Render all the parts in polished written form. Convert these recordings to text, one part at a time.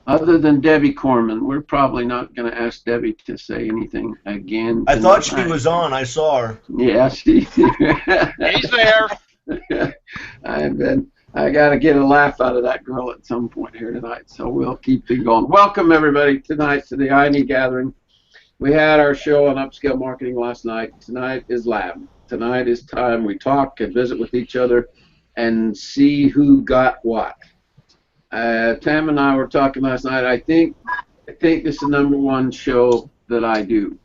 Other than Debbie Corman, we're probably not going to ask Debbie to say anything again tonight. I thought she was on. I saw her. Yeah, she's here. He's there. I got to get a laugh out of that girl at some point here tonight, so we'll keep it going. Welcome, everybody, tonight to the INE gathering. We had our show on upscale marketing last night. Tonight is lab. Tonight is time we talk and visit with each other and see who got what. Tam and I were talking last night. I think this is the #1 show that I do.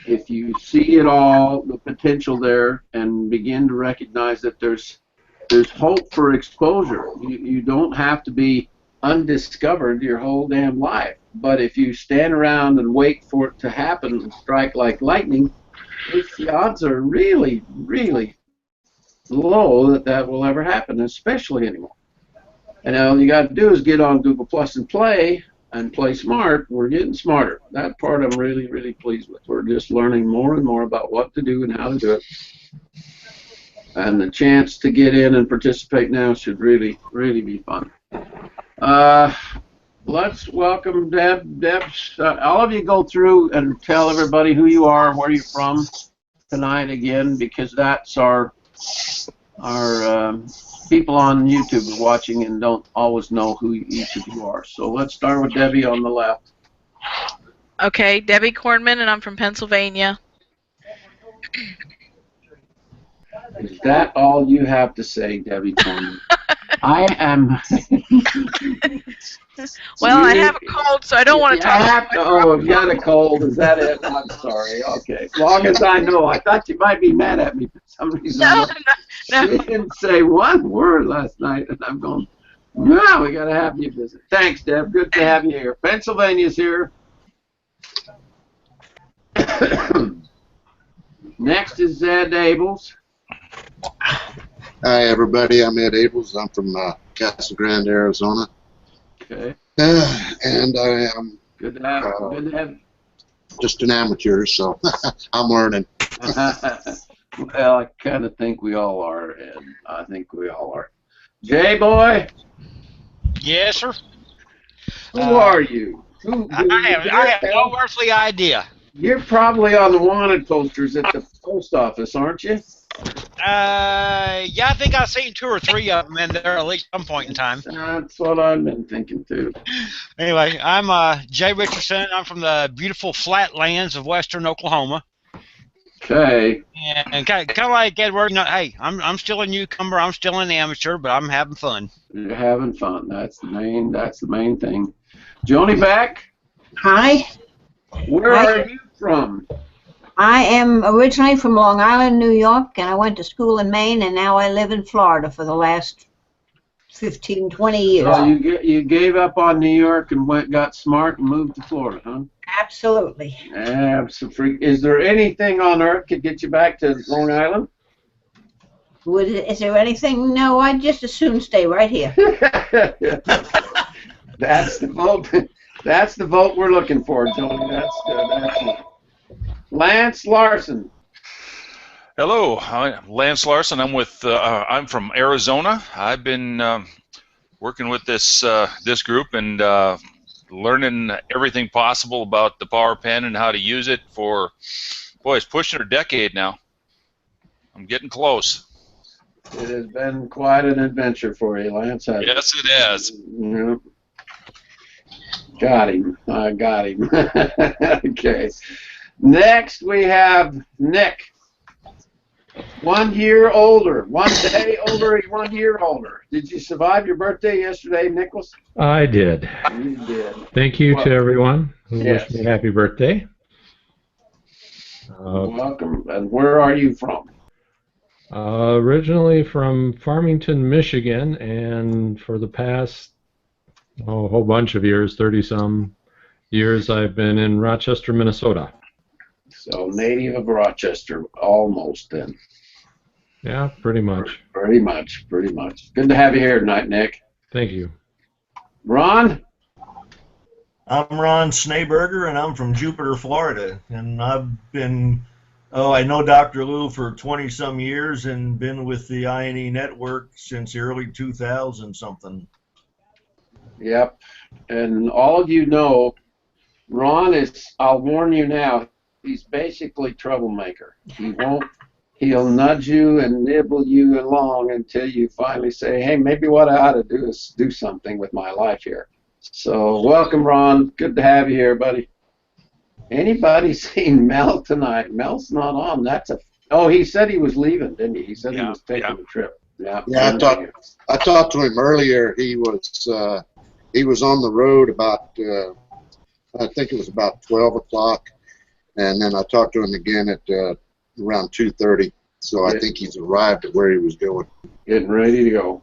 If you see it all, the potential there, and begin to recognize that there's hope for exposure. You don't have to be undiscovered your whole damn life. But if you stand around and wait for it to happen and strike like lightning, the odds are really, really low that will ever happen, especially anymore. And all you got to do is get on Google Plus and play smart. We're getting smarter. That part I'm really, really pleased with. We're just learning more and more about what to do and how to do it. And the chance to get in and participate now should really, really be fun. Let's welcome Deb. Deb, all of you go through and tell everybody who you are, where you're from tonight again, because that's our people on YouTube are watching and don't always know who each of you are. So let's start with Debbie on the left. Okay, Debbie Kornman, and I'm from Pennsylvania. Is that all you have to say, Debbie Kornman? I am. Well, I have a cold, so I don't want to talk. Oh, you got a cold. Is that it? I'm sorry. Okay. As long as I know. I thought you might be mad at me for some reason. No. She didn't say one word last night, and I'm going, no, we got to have you visit. Thanks, Deb. Good to have you here. Pennsylvania's here. Next is Ed Abels. Hi, everybody. I'm Ed Abels. I'm from Casa Grande, Arizona. Okay. And I am Good to have just an amateur, so I'm learning. Well, I kind of think we all are, Ed. I think we all are. J-Boy? Yes, sir. Who are you? I have no earthly idea. You're probably on the wanted posters at the post office, aren't you? Yeah, I think I've seen 2 or 3 of them in there at least some point in time. That's what I've been thinking, too. Anyway, I'm Jay Richardson. I'm from the beautiful flatlands of western Oklahoma. Okay. And kind of like Edward, you know, hey, I'm still a newcomer. I'm still an amateur, but I'm having fun. You're having fun. That's the main thing. Joni Beck? Hi. Where are you from? I am originally from Long Island, New York, and I went to school in Maine, and now I live in Florida for the last 15, 20 years. So you gave up on New York and got smart and moved to Florida, huh? Absolutely. Absolutely. Is there anything on earth could get you back to Long Island? Is there anything? No, I'd just as soon stay right here. That's the vote. That's the vote we're looking for, Joni. That's good. Excellent. Lance Larson. Hello, I'm Lance Larson. I'm from Arizona. I've been working with this group and learning everything possible about the power pen and how to use it for, boy, it's pushing a decade now. I'm getting close. It has been quite an adventure for you, Lance. Yes, it has. Yeah. Got him. I got him. Okay. Next we have Nick. 1 year older. 1 day older, 1 year older. Did you survive your birthday yesterday, Nicholas? I did. You did. Thank you to everyone who Yes. wished me happy birthday. Welcome. And where are you from? Originally from Farmington, Michigan, and for the past a whole bunch of years, 30-some years, I've been in Rochester, Minnesota. So native of Rochester, almost then. Yeah, pretty much. Pretty much. Good to have you here tonight, Nick. Thank you. Ron? I'm Ron Schneeberger, and I'm from Jupiter, Florida. And I've been, I know Dr. Lou for 20-some years and been with the INE network since the early 2000 something. Yep. And all of you know, Ron is, I'll warn you now, he's basically troublemaker. He'll nudge you and nibble you along until you finally say, hey, maybe what I ought to do is do something with my life here. So welcome, Ron. Good to have you here, buddy. Anybody seen Mel tonight? Mel's not on. Oh, he said he was leaving, didn't he? He said he was taking a trip. Yeah. Yeah, I talked to him earlier. He was on the road about I think it was about 12 o'clock, and then I talked to him again at around 2:30. So I think he's arrived at where he was going. Getting ready to go.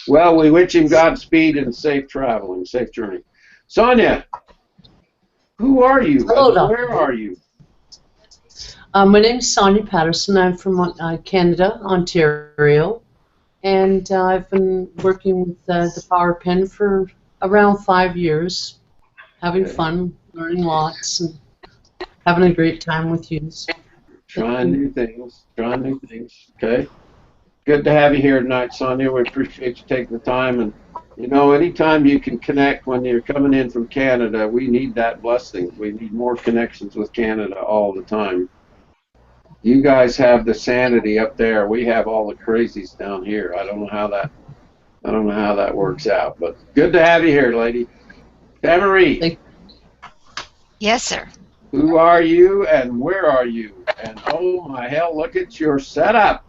Well, we wish him Godspeed and safe traveling, safe journey. Sonia, who are you? Hello, Where are you? My name is Sonia Patterson. I'm from Canada, Ontario, and I've been working with the Power Pen for around 5 years, having fun, learning lots, and having a great time with you. Trying new things. Okay. Good to have you here tonight, Sonia. We appreciate you taking the time. And, you know, anytime you can connect when you're coming in from Canada, we need that blessing. We need more connections with Canada all the time. You guys have the sanity up there. We have all the crazies down here. I don't know how that works out, but good to have you here, lady. Tamarie. Yes, sir. Who are you and where are you? And oh my hell, look at your setup.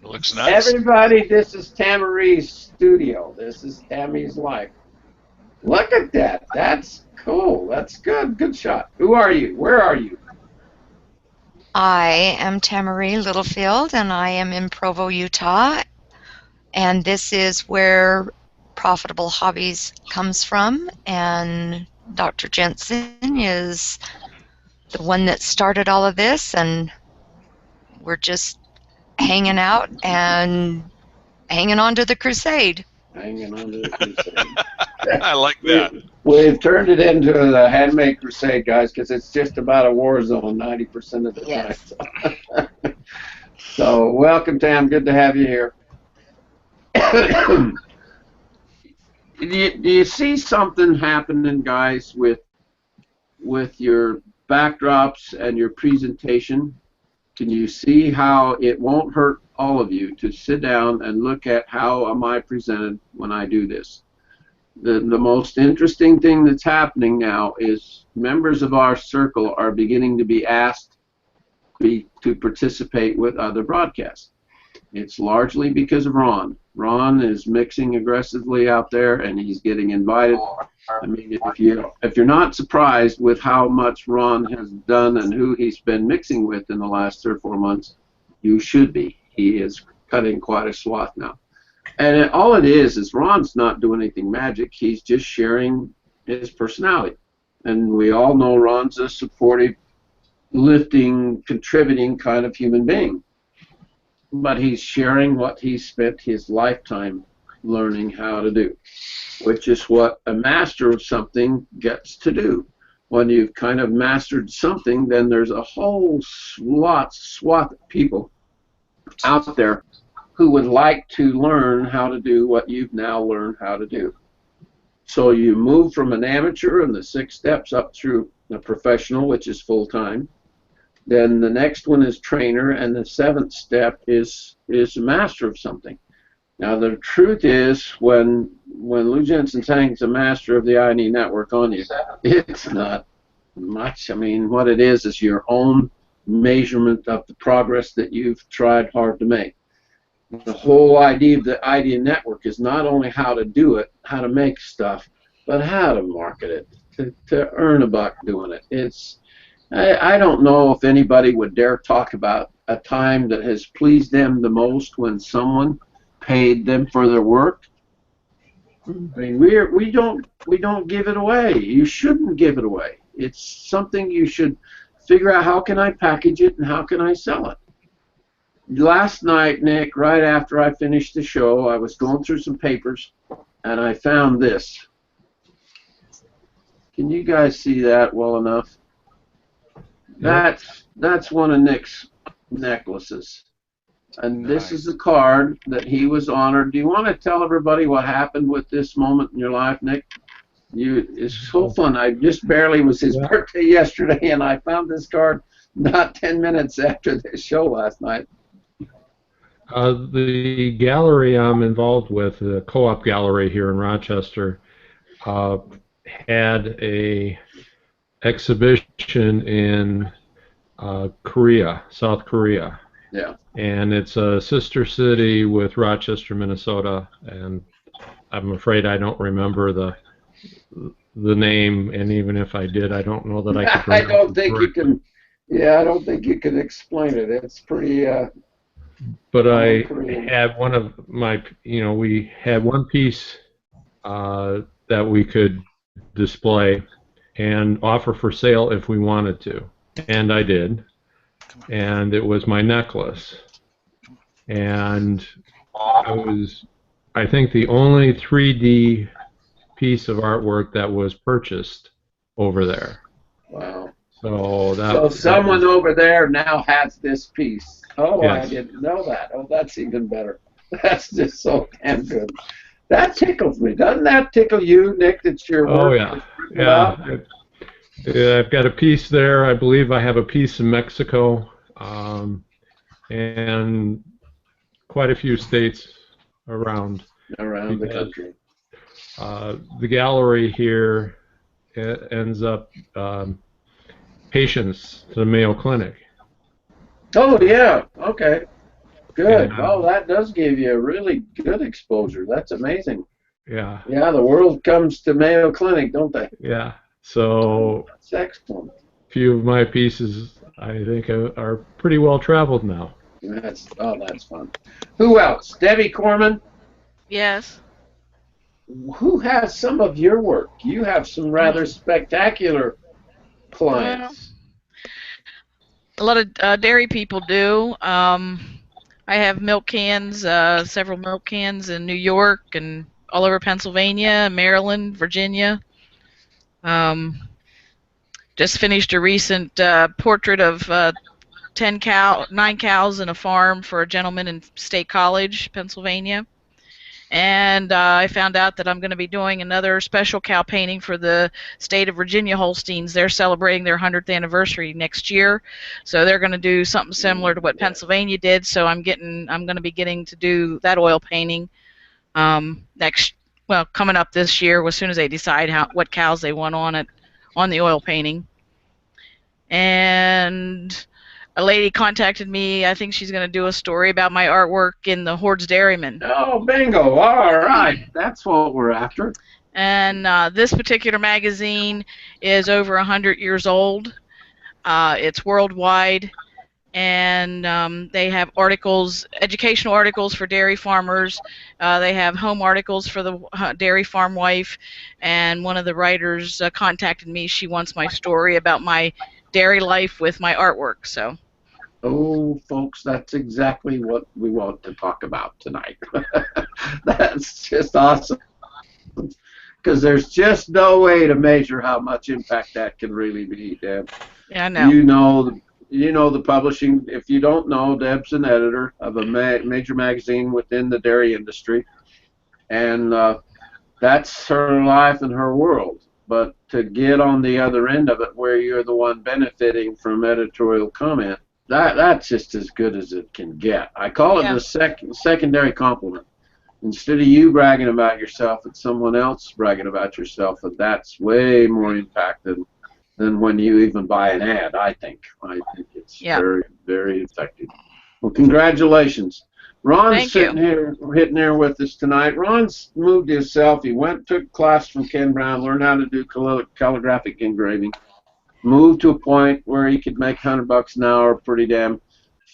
It looks nice. Everybody, this is Tamarie's studio. This is Tammy's life. Look at that. That's cool. That's good. Good shot. Who are you? Where are you? I am Tamarie Littlefield, and I am in Provo, Utah. And this is where Profitable Hobbies comes from. And Dr. Jensen is the one that started all of this, and we're just hanging out and hanging on to the crusade. Hanging on to the crusade. I like that. We've turned it into the handmade crusade, guys, because it's just about a war zone 90% of the time. So welcome, Tam. Good to have you here. Do you see something happening, guys, with your backdrops and your presentation? Can you see how it won't hurt all of you to sit down and look at how am I presented when I do this? The most interesting thing that's happening now is members of our circle are beginning to be asked to participate with other broadcasts. It's largely because of Ron. Ron is mixing aggressively out there, and he's getting invited. I mean, if you're not surprised with how much Ron has done and who he's been mixing with in the last 3 or 4 months, you should be. He is cutting quite a swath now. And all it is Ron's not doing anything magic. He's just sharing his personality. And we all know Ron's a supportive, lifting, contributing kind of human being. But he's sharing what he spent his lifetime learning how to do, which is what a master of something gets to do. When you've kind of mastered something, then there's a whole swath of people out there who would like to learn how to do what you've now learned how to do. So you move from an amateur and the 6 steps up through a professional, which is full-time. Then the next one is trainer, and the 7th step is a master of something. Now the truth is, when Lou Jensen hangs a master of the I&E network on you, it's not much. I mean, what it is your own measurement of the progress that you've tried hard to make. The whole idea of the I&E network is not only how to do it, how to make stuff, but how to market it, to earn a buck doing it. I don't know if anybody would dare talk about a time that has pleased them the most when someone paid them for their work. I mean, we don't give it away. You shouldn't give it away. It's something you should figure out, how can I package it and how can I sell it. Last night, Nick, right after I finished the show, I was going through some papers and I found this. Can you guys see that well enough? That's one of Nick's necklaces. And this is the card that he was honored. Do you want to tell everybody what happened with this moment in your life, Nick? It's so fun. I just barely was his birthday yesterday, and I found this card not 10 minutes after the show last night. The gallery I'm involved with, the Co-op Gallery here in Rochester, had a exhibition in Korea, South Korea. Yeah. And it's a sister city with Rochester, Minnesota, and I'm afraid I don't remember the name, and even if I did, I don't know that I could. I don't think you can. Yeah, I don't think you can explain it. It's pretty. But I had one of my, we had one piece that we could display and offer for sale if we wanted to, and I did. And it was my necklace, and I think the only 3D piece of artwork that was purchased over there. Wow. So someone over there now has this piece. Oh, yes. I didn't know that. Oh, that's even better. That's just so damn good. That tickles me. Doesn't that tickle you, Nick, that your work? Oh, yeah. Yeah. Yeah, I've got a piece there. I believe I have a piece in Mexico, and quite a few states around the country. The gallery here ends up patients to the Mayo Clinic. Oh, yeah. Okay. Good. Well, that does give you a really good exposure. That's amazing. Yeah. Yeah, the world comes to Mayo Clinic, don't they? Yeah. So that's excellent. A few of my pieces, I think, are pretty well traveled now. That's fun. Who else? Debbie Corman? Yes. Who has some of your work? You have some rather spectacular clients. A lot of dairy people do. I have milk cans, several milk cans in New York and all over Pennsylvania, Maryland, Virginia. Just finished a recent portrait of 9 cows in a farm for a gentleman in State College, Pennsylvania. And I found out that I'm going to be doing another special cow painting for the state of Virginia Holsteins. They're celebrating their 100th anniversary next year, so they're going to do something similar to what Pennsylvania did. So I'm going to be getting to do that oil painting coming up this year, as soon as they decide what cows they want on the oil painting. And a lady contacted me. I think she's going to do a story about my artwork in the Hordes Dairyman. Oh, bingo. All right. That's what we're after. And this particular magazine is over 100 years old. It's worldwide. And they have articles, educational articles for dairy farmers. They have home articles for the dairy farm wife. And one of the writers contacted me. She wants my story about my dairy life with my artwork. So. Oh, folks, that's exactly what we want to talk about tonight. That's just awesome. Because there's just no way to measure how much impact that can really be, Deb. Yeah, I know. You know the publishing. If you don't know, Deb's an editor of a major magazine within the dairy industry, and that's her life and her world. But to get on the other end of it, where you're the one benefiting from editorial comment, that's just as good as it can get. I call it the secondary compliment. Instead of you bragging about yourself, it's someone else bragging about yourself, and that's way more impact than when you even buy an ad, I think. I think it's very, very effective. Well, congratulations. Ron's hitting here with us tonight. Ron's moved himself. He took class from Ken Brown, learned how to do calligraphic engraving, moved to a point where he could make $100 an hour, pretty damn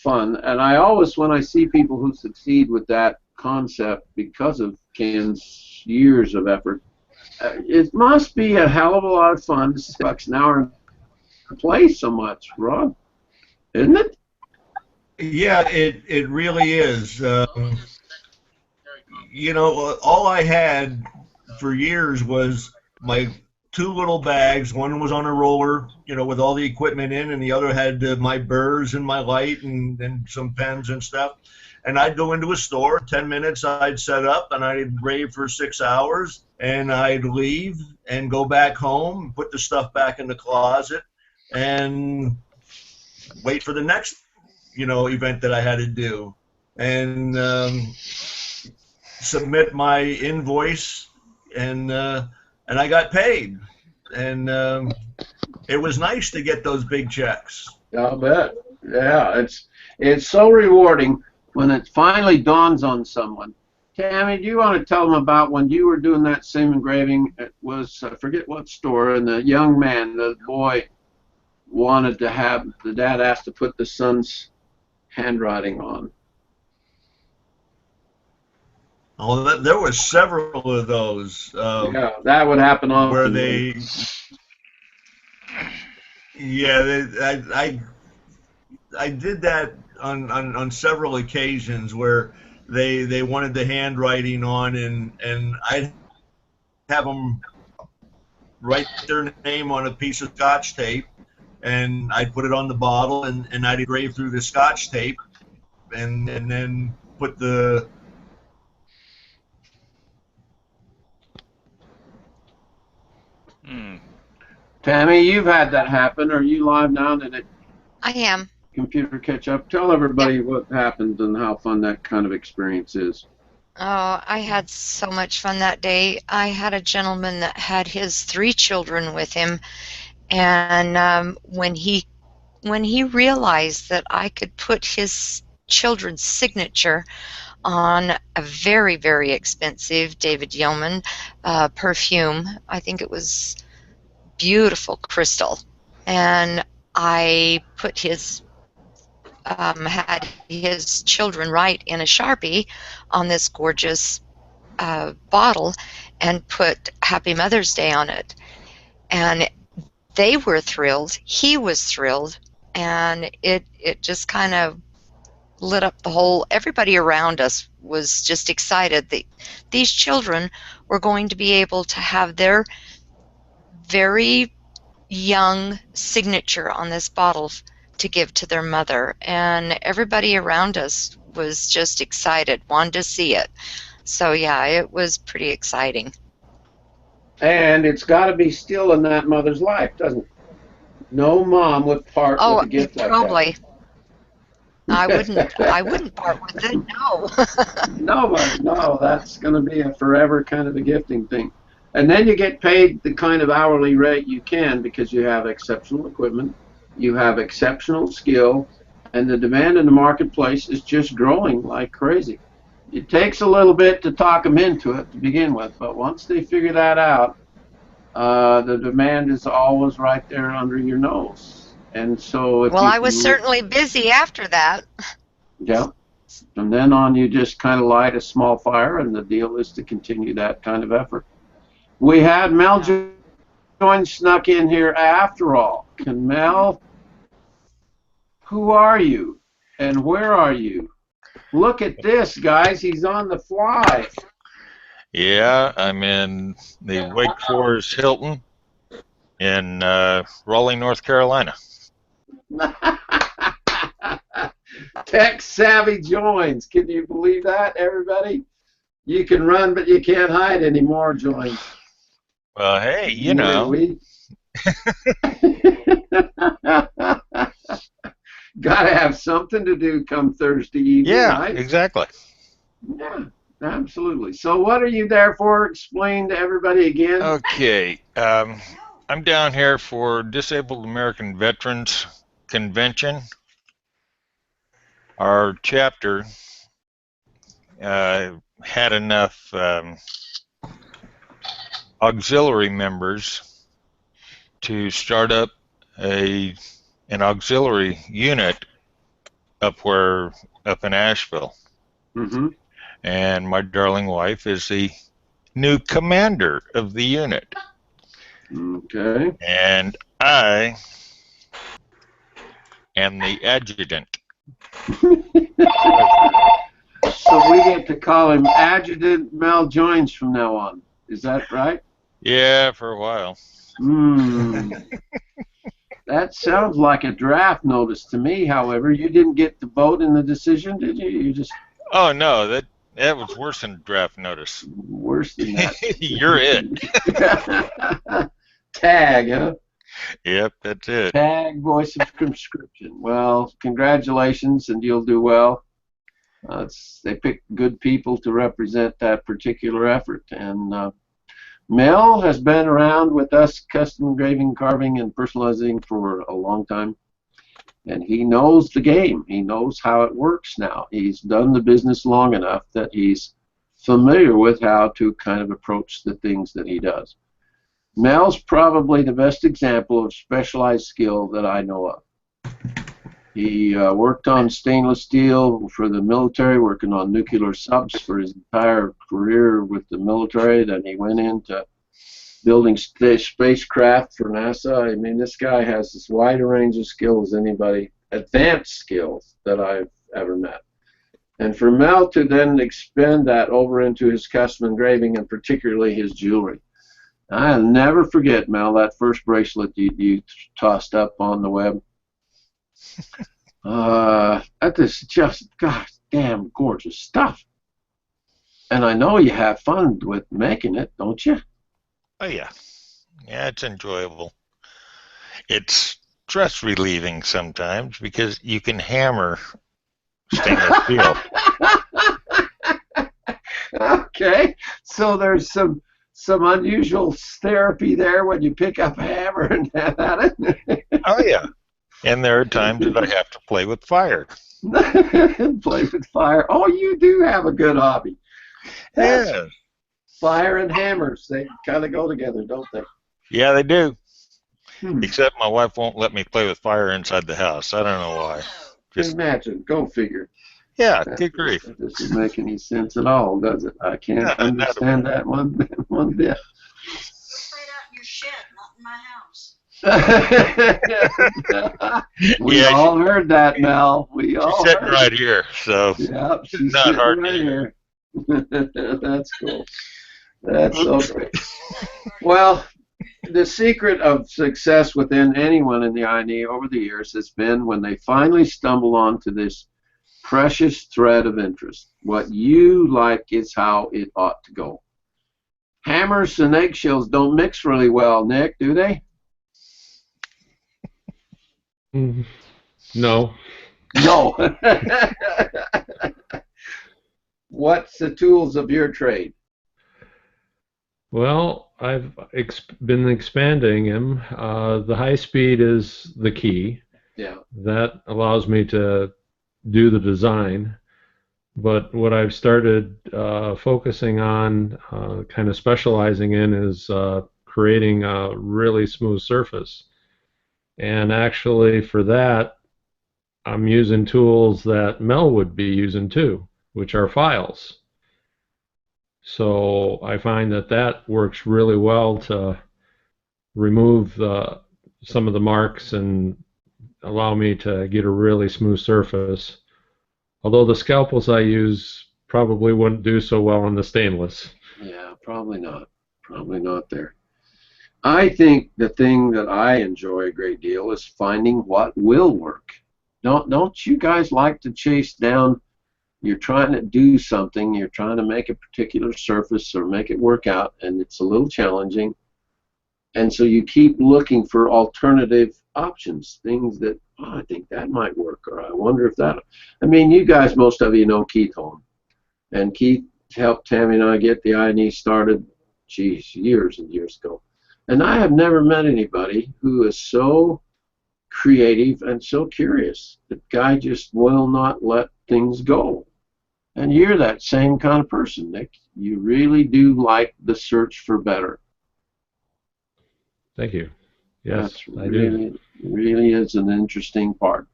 fun. And I always, when I see people who succeed with that concept because of Ken's years of effort, it must be a hell of a lot of fun to $6 an hour and play so much, Ron, isn't it? Yeah, it really is. You know, all I had for years was my 2 little bags. One was on a roller, you know, with all the equipment in, and the other had my burrs and my light and some pens and stuff. and I'd go into a store, 10 minutes I'd set up, and I'd engrave for 6 hours, and I'd leave and go back home, put the stuff back in the closet, and wait for the next, event that I had to do, and submit my invoice, and I got paid, and it was nice to get those big checks. I'll bet. Yeah, it's so rewarding when it finally dawns on someone. Tammy, do you want to tell them about when you were doing that same engraving? It was, I forget what store, and the young man, the boy, wanted to have, the dad asked to put the son's handwriting on. Oh, there were several of those. Yeah, that would happen often. Where they, I did that on several occasions where they wanted the handwriting on, and I'd have them write their name on a piece of Scotch tape, and I'd put it on the bottle, and I'd engrave through the Scotch tape, and then put the Tammy, you've had that happen. Are you live now? Did it? I am. Computer catch up? Tell everybody what happened and how fun that kind of experience is. Oh, I had so much fun that day. I had a gentleman that had his 3 children with him, and when he realized that I could put his children's signature on a very, very expensive David Yeoman perfume, I think it was beautiful crystal, and I put had his children write in a Sharpie on this gorgeous bottle and put Happy Mother's Day on it. And they were thrilled, he was thrilled, and it just kind of lit up the whole, everybody around us was just excited that these children were going to be able to have their very young signature on this bottle to give to their mother, and everybody around us was just excited, wanted to see it. So yeah, it was pretty exciting. And it's got to be still in that mother's life, doesn't it? No mom would part with a gift like probably. that. I wouldn't part with it, no. Nobody, no, that's going to be a forever kind of a gifting thing. And then you get paid the kind of hourly rate you can because you have exceptional equipment, you have exceptional skill, and the demand in the marketplace is just growing like crazy. It takes a little bit to talk them into it to begin with, but once they figure that out, the demand is always right there under your nose. And so if I was certainly busy after that. Yeah. From then on, you just kind of light a small fire, and the deal is to continue that kind of effort. We had Mel Join snuck in here after all. Can Mel, who are you and where are you? Look at this, guys. He's on the fly. Yeah, I'm in the Wake Forest Hilton in Raleigh, North Carolina. Tech Savvy joins. Can you believe that, everybody? You can run, but you can't hide anymore, joins. Well, hey, you know. Gotta have something to do come Thursday evening, yeah, right? Exactly. Yeah, absolutely. So what are you there for? Explain to everybody again. Okay. I'm down here for Disabled American Veterans Convention. Our chapter had enough auxiliary members to start up an auxiliary unit up in Asheville. Mm-hmm. And my darling wife is the new commander of the unit. Okay. And I am the adjutant. So we get to call him Adjutant Mel Joins from now on. Is that right? Yeah, for a while. That sounds like a draft notice to me, however. You didn't get to vote in the decision, did you? You just... Oh no, that was worse than draft notice. Worse than that. You're it. Tag, huh? Yep, that's it. Tag voice of conscription. Well, congratulations, and you'll do well. They pick good people to represent that particular effort. And Mel has been around with us custom engraving, carving, and personalizing for a long time. And he knows the game. He knows how it works now. He's done the business long enough that he's familiar with how to kind of approach the things that he does. Mel's probably the best example of specialized skill that I know of. He worked on stainless steel for the military, working on nuclear subs for his entire career with the military. Then he went into building spacecraft for NASA. I mean, this guy has as wide a range of skills as anybody, advanced skills, that I've ever met. And for Mel to then expand that over into his custom engraving and particularly his jewelry. I'll never forget, Mel, that first bracelet you tossed up on the web. That is just, gosh, damn gorgeous stuff. And I know you have fun with making it, don't you? Oh yeah, yeah, it's enjoyable. It's stress relieving sometimes because you can hammer stainless steel. Okay, so there's some unusual therapy there when you pick up a hammer and have at it. Oh yeah, and there are times that I have to play with fire. Play with fire. Oh, you do have a good hobby. Yeah. Fire and hammers, they kind of go together, don't they? Yeah, they do. Except my wife won't let me play with fire inside the house. I don't know why. Just imagine. Go figure. Yeah, good grief. That doesn't make any sense at all, does it? I can't understand that one bit. Played out in your shed, not in my house. We all heard that, Mel. We all She's sitting heard right here, so yeah, she's not sitting hard right to here. That's cool. That's so great. Well, the secret of success within anyone in the INE over the years has been when they finally stumble onto this precious thread of interest. What you like is how it ought to go. Hammers and eggshells don't mix really well, Nick, do they? No. No. What's the tools of your trade? Well, I've been expanding them. The high speed is the key. Yeah. That allows me to do the design. But what I've started focusing on, kind of specializing in, is creating a really smooth surface. And actually for that, I'm using tools that Mel would be using too, which are files. So I find that works really well to remove some of the marks and allow me to get a really smooth surface. Although the scalpels I use probably wouldn't do so well on the stainless. Yeah, probably not. Probably not there. I think the thing that I enjoy a great deal is finding what will work. Don't you guys like to chase down? You're trying to do something, you're trying to make a particular surface or make it work out, and it's a little challenging. And so you keep looking for alternative options, things that, oh, I think that might work, or I wonder if that. I mean, you guys, most of you know Keith Holm. And Keith helped Tammy and I get the INE started, geez, years and years ago. And I have never met anybody who is so creative and so curious. The guy just will not let things go. And you're that same kind of person, Nick. You really do like the search for better. Thank you. Yes, That's I do. Really is an interesting part.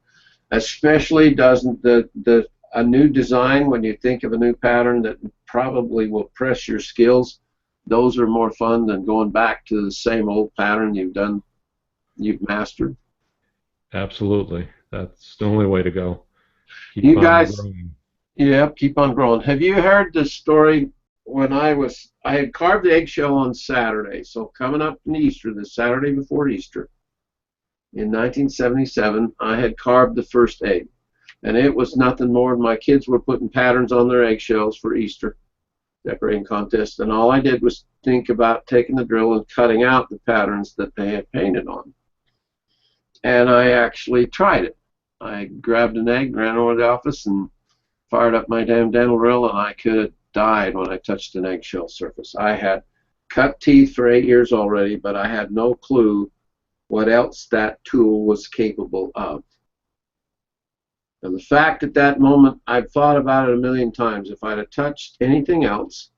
Especially doesn't a new design, when you think of a new pattern that probably will press your skills, those are more fun than going back to the same old pattern you've mastered. Absolutely. That's the only way to go. You guys, yeah, keep on growing. Have you heard the story when I had carved the eggshell on Saturday, so coming up in Easter, the Saturday before Easter, in 1977, I had carved the first egg. And it was nothing more than my kids were putting patterns on their eggshells for Easter decorating contest, and all I did was think about taking the drill and cutting out the patterns that they had painted on. And I actually tried it. I grabbed an egg, ran over to the office, and fired up my damn dental drill, and I could have died when I touched an eggshell surface. I had cut teeth for 8 years already, but I had no clue what else that tool was capable of. And the fact at that moment, I've thought about it a million times. If I'd have touched anything else,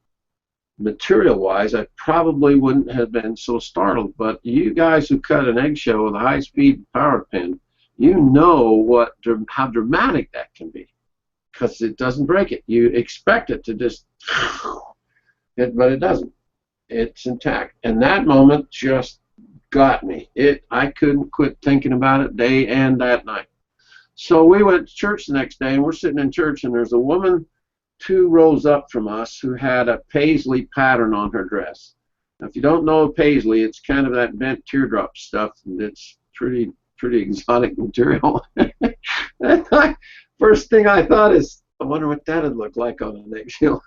material-wise, I probably wouldn't have been so startled. But you guys who cut an eggshell with a high-speed power pen, you know how dramatic that can be, because it doesn't break it. You expect it to just, but it doesn't. It's intact. And that moment just got me. I couldn't quit thinking about it day and that night. So we went to church the next day, and we're sitting in church, and there's a woman 2 rows up from us who had a paisley pattern on her dress. Now, if you don't know paisley, it's kind of that bent teardrop stuff, and it's pretty exotic material. First thing I thought is, I wonder what that would look like on an eggshell.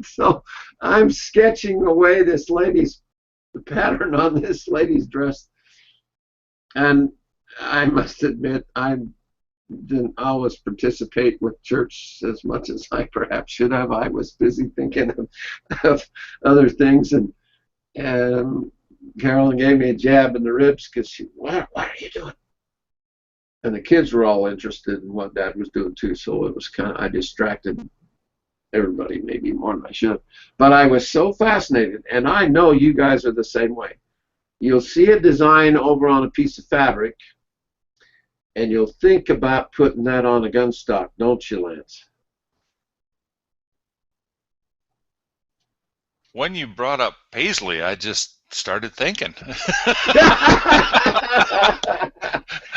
So I'm sketching away the pattern on this lady's dress, and I must admit I didn't always participate with church as much as I perhaps should have. I was busy thinking of other things, and Carolyn gave me a jab in the ribs because she, what are you doing? And the kids were all interested in what Dad was doing too, so it was I distracted everybody maybe more than I should. But I was so fascinated, and I know you guys are the same way. You'll see a design over on a piece of fabric, and you'll think about putting that on a gun stock, don't you, Lance? When you brought up paisley, I just started thinking.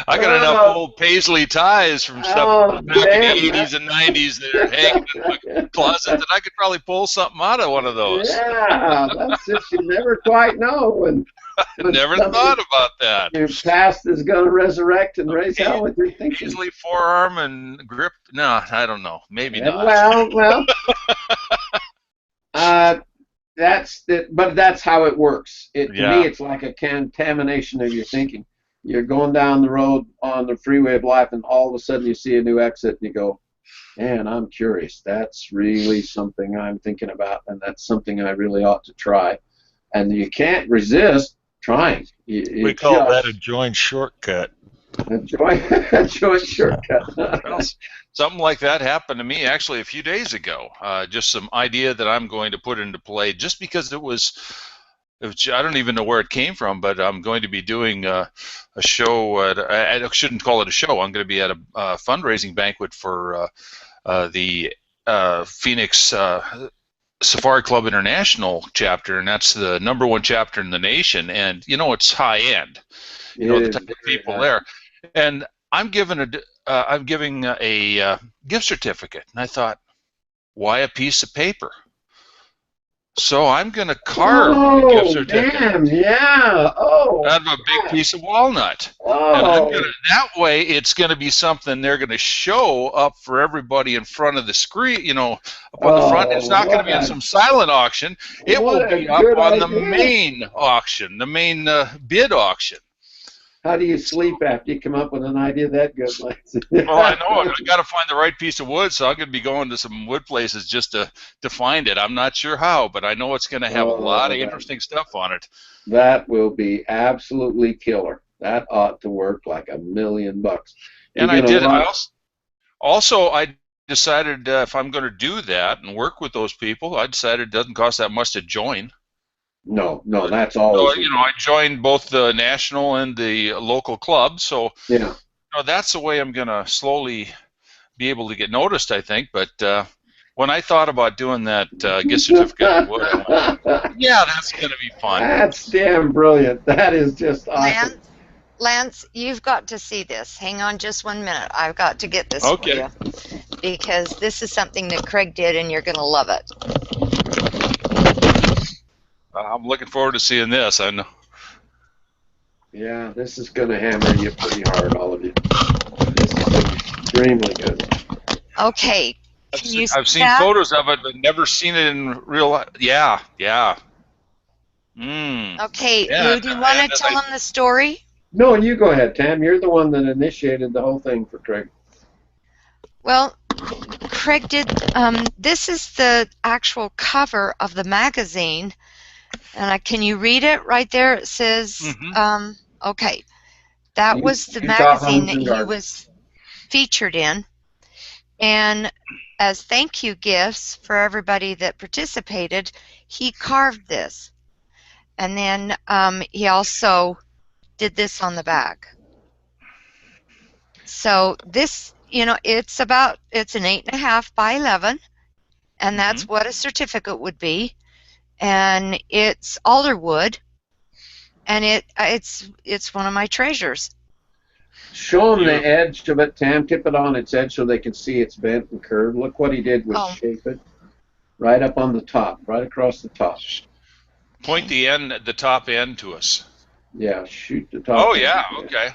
I got enough old paisley ties from stuff back in the 80s and 90s that are hanging in my closet that I could probably pull something out of one of those. Yeah, that's just, you never quite know. When never thought about that. Your past is going to resurrect and raise hell with your thinking. Paisley forearm and grip. No, I don't know. Maybe not. Well. But that's how it works. To me, it's like a contamination of your thinking. You're going down the road on the freeway of life, and all of a sudden you see a new exit, and you go, man, I'm curious. That's really something I'm thinking about, and that's something I really ought to try. And you can't resist trying. We call that a joint shortcut. A joint shortcut. Well, something like that happened to me actually a few days ago. Just some idea that I'm going to put into play, just because it was I don't even know where it came from, but I'm going to be doing a show. I shouldn't call it a show. I'm going to be at a fundraising banquet for the Phoenix Safari Club International chapter, and that's the #1 chapter in the nation. And it's high end. The type of people there. And I'm giving a gift certificate, and I thought, why a piece of paper? So I'm going to carve a gift certificate out of a big piece of walnut. And that way it's going to be something they're going to show up for everybody in front of the screen, up on the front. It's not going to be in some silent auction. It will be up on the main auction, the main bid auction. How do you sleep after you come up with an idea that good, Lance? Well, I know it. I got to find the right piece of wood, so I'm going to be going to some wood places just to find it. I'm not sure how, but I know it's going to have a lot of interesting stuff on it. That will be absolutely killer. That ought to work like $1 million. And I did. I decided if I'm going to do that and work with those people, I decided it doesn't cost that much to join. No, that's all. So, I joined both the national and the local club, so that's the way I'm going to slowly be able to get noticed, I think. But when I thought about doing that gift certificate, I went, yeah, that's going to be fun. That's damn brilliant. That is just awesome. Lance, you've got to see this. Hang on just 1 minute. I've got to get this for you. Because this is something that Craig did, and you're going to love it. I'm looking forward to seeing this. I know. Yeah, this is going to hammer you pretty hard, all of you. This is extremely good. Okay. Can you see I've seen that? photos of it, but never seen it in real life. Yeah, yeah. Okay, Yeah, Lou, do you want to tell them the story? No, you go ahead, Tam. You're the one that initiated the whole thing for Craig. Well, Craig did. This is the actual cover of the magazine, and can you read it right there? It says, okay, that was the Utah magazine Homes that and he Gardens. was featured in, and as thank you gifts for everybody that participated, he carved this, and then he also did this on the back. So this, it's an 8.5 by 11, and that's what a certificate would be, and it's alder wood, and it's one of my treasures. Show them the edge of it, Tam. Tip it on its edge so they can see it's bent and curved. Look what he did was shape it right up on the top, right across the top. Point the top end to us. Yeah, shoot the top. Oh, end. yeah, okay.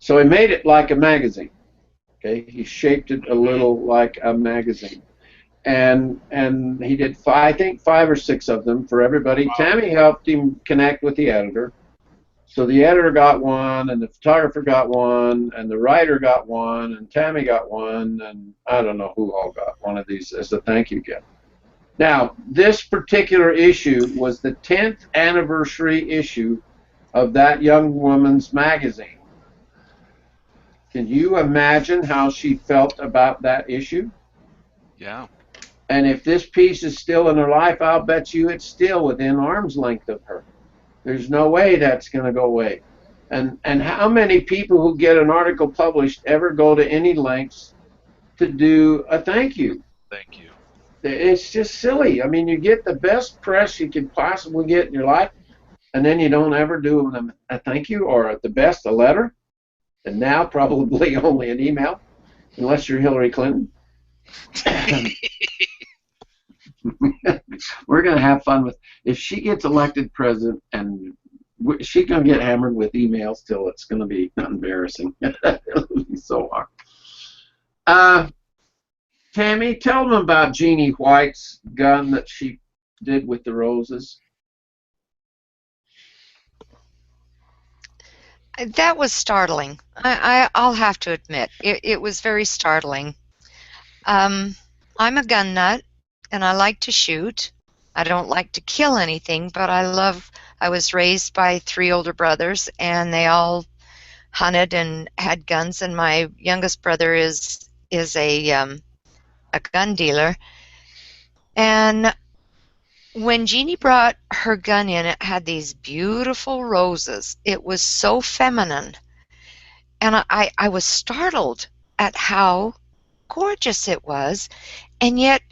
So he made it like a magazine. Okay, he shaped it a little like a magazine, and he did I think 5 or 6 of them for everybody. Wow. Tammy helped him connect with the editor, so the editor got one, and the photographer got one, and the writer got one, and Tammy got one, and I don't know who all got one of these as a thank you gift. Now, this particular issue was the 10th anniversary issue of that young woman's magazine. Can you imagine how she felt about that issue? Yeah. And if this piece is still in her life, I'll bet you it's still within arm's length of her. There's no way that's going to go away. And how many people who get an article published ever go to any lengths to do a thank you? Thank you. It's just silly. I mean, you get the best press you can possibly get in your life, and then you don't ever do a thank you, or at the best, a letter. And now probably only an email, unless you're Hillary Clinton. We're going to have fun with, if she gets elected president, and she's going to get hammered with emails till it's going to be embarrassing. It'll be so hard. Tammy, tell them about Jeannie White's gun that she did with the roses. That was startling. I'll have to admit, it was very startling. I'm a gun nut, and I like to shoot. I don't like to kill anything, but I was raised by 3 older brothers, and they all hunted and had guns, and my youngest brother is a gun dealer. And when Jeannie brought her gun in, it had these beautiful roses. It was so feminine. And I was startled at how gorgeous it was. And yet,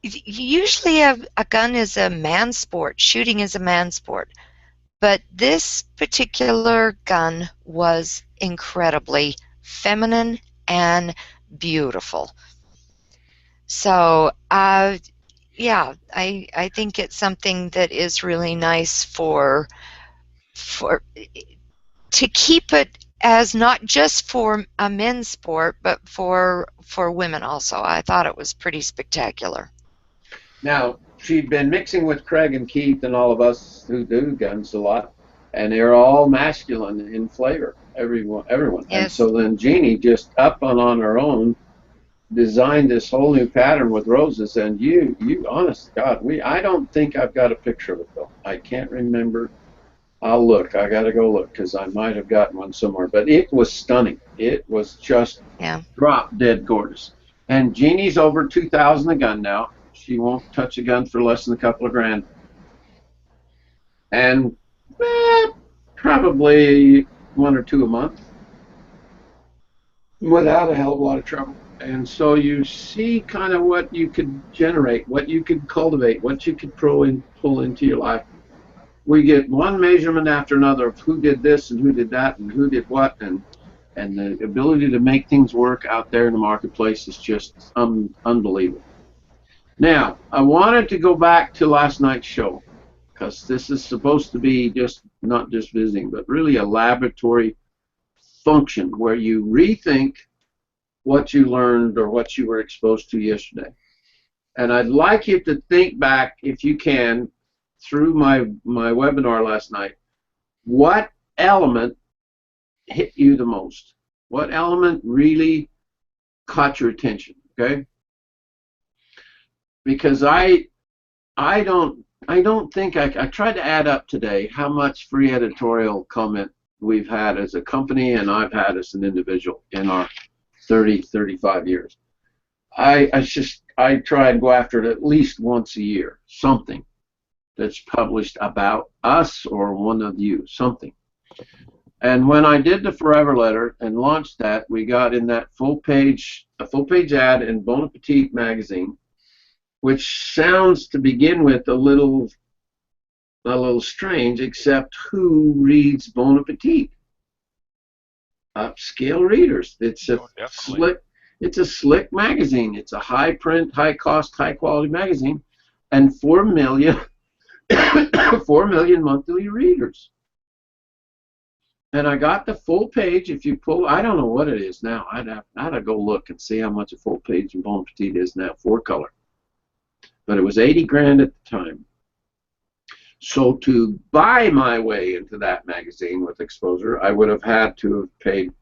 usually a gun is a man's sport. Shooting is a man's sport. But this particular gun was incredibly feminine and beautiful. So, yeah, I think it's something that is really nice for to keep it as not just for a men's sport, but for women also. I thought it was pretty spectacular. Now, She'd been mixing with Craig and Keith and all of us who do guns a lot, and they're all masculine in flavor, everyone. Yes. And so then Jeannie just up on her own designed this whole new pattern with roses, and you honest to God, I don't think I've got a picture of it though. I can't remember. I'll look. I got to go look because I might have gotten one somewhere. But it was stunning. It was just drop dead gorgeous. And Jeannie's over 2,000 a gun now. She won't touch a gun for less than a couple of grand. And probably 1 or 2 a month without a hell of a lot of trouble. And so you see kind of what you could generate, what you could cultivate, what you could pull into your life. We get one measurement after another of who did this and who did that and who did what, and the ability to make things work out there in the marketplace is just unbelievable. Now, I wanted to go back to last night's show because this is supposed to be not just visiting, but really a laboratory function where you rethink what you learned or what you were exposed to yesterday. And I'd like you to think back, if you can, through my webinar last night, what element hit you the most? What element really caught your attention? Okay? Because I don't think I tried to add up today how much free editorial comment we've had as a company and I've had as an individual in our 35 years. I try and go after it at least once a year, something that's published about us or one of you, something. And when I did the Forever Letter and launched that, we got in that a full page ad in Bon Appetit magazine, which sounds to begin with a little strange, except who reads Bon Appetit? Upscale readers. It's a slick magazine. It's a high print, high cost, high quality magazine, and 4 million 4 million monthly readers. And I got the full page. If you pull, I don't know what it is now. I'd have to go look and see how much a full page in Bon Appetit is now, 4-color. But it was 80 grand at the time. So to buy my way into that magazine with exposure, I would have had to have paid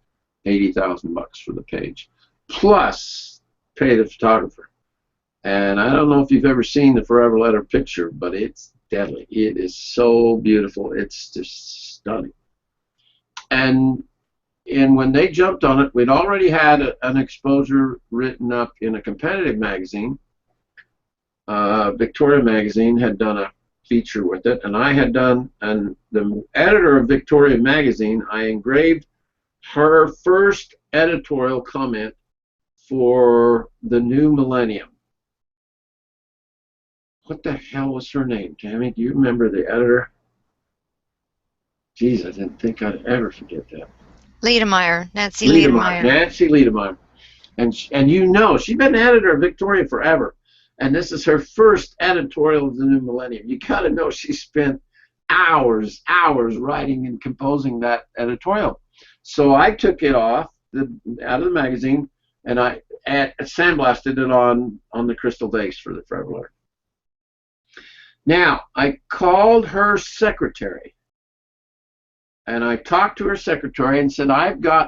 $80,000 for the page, plus pay the photographer. And I don't know if you've ever seen the Forever Letter picture, but it's deadly. It is so beautiful. It's just stunning. And when they jumped on it, we'd already had an exposure written up in a competitive magazine. Victoria magazine had done a feature with it, and I had done, and the editor of Victoria magazine, I engraved her first editorial comment for the new millennium. What the hell was her name, Tammy? Do you remember the editor? Geez, I didn't think I'd ever forget that. Liedermeyer, Nancy Liedermeyer. Nancy Liedermeyer. And you know, she's been editor of Victoria forever. And this is her first editorial of the new millennium. You got to know she spent hours writing and composing that editorial. So I took it out of the magazine, and I sandblasted it on the crystal vase for the Forever Letter. Now, I called her secretary, and I talked to her secretary and said,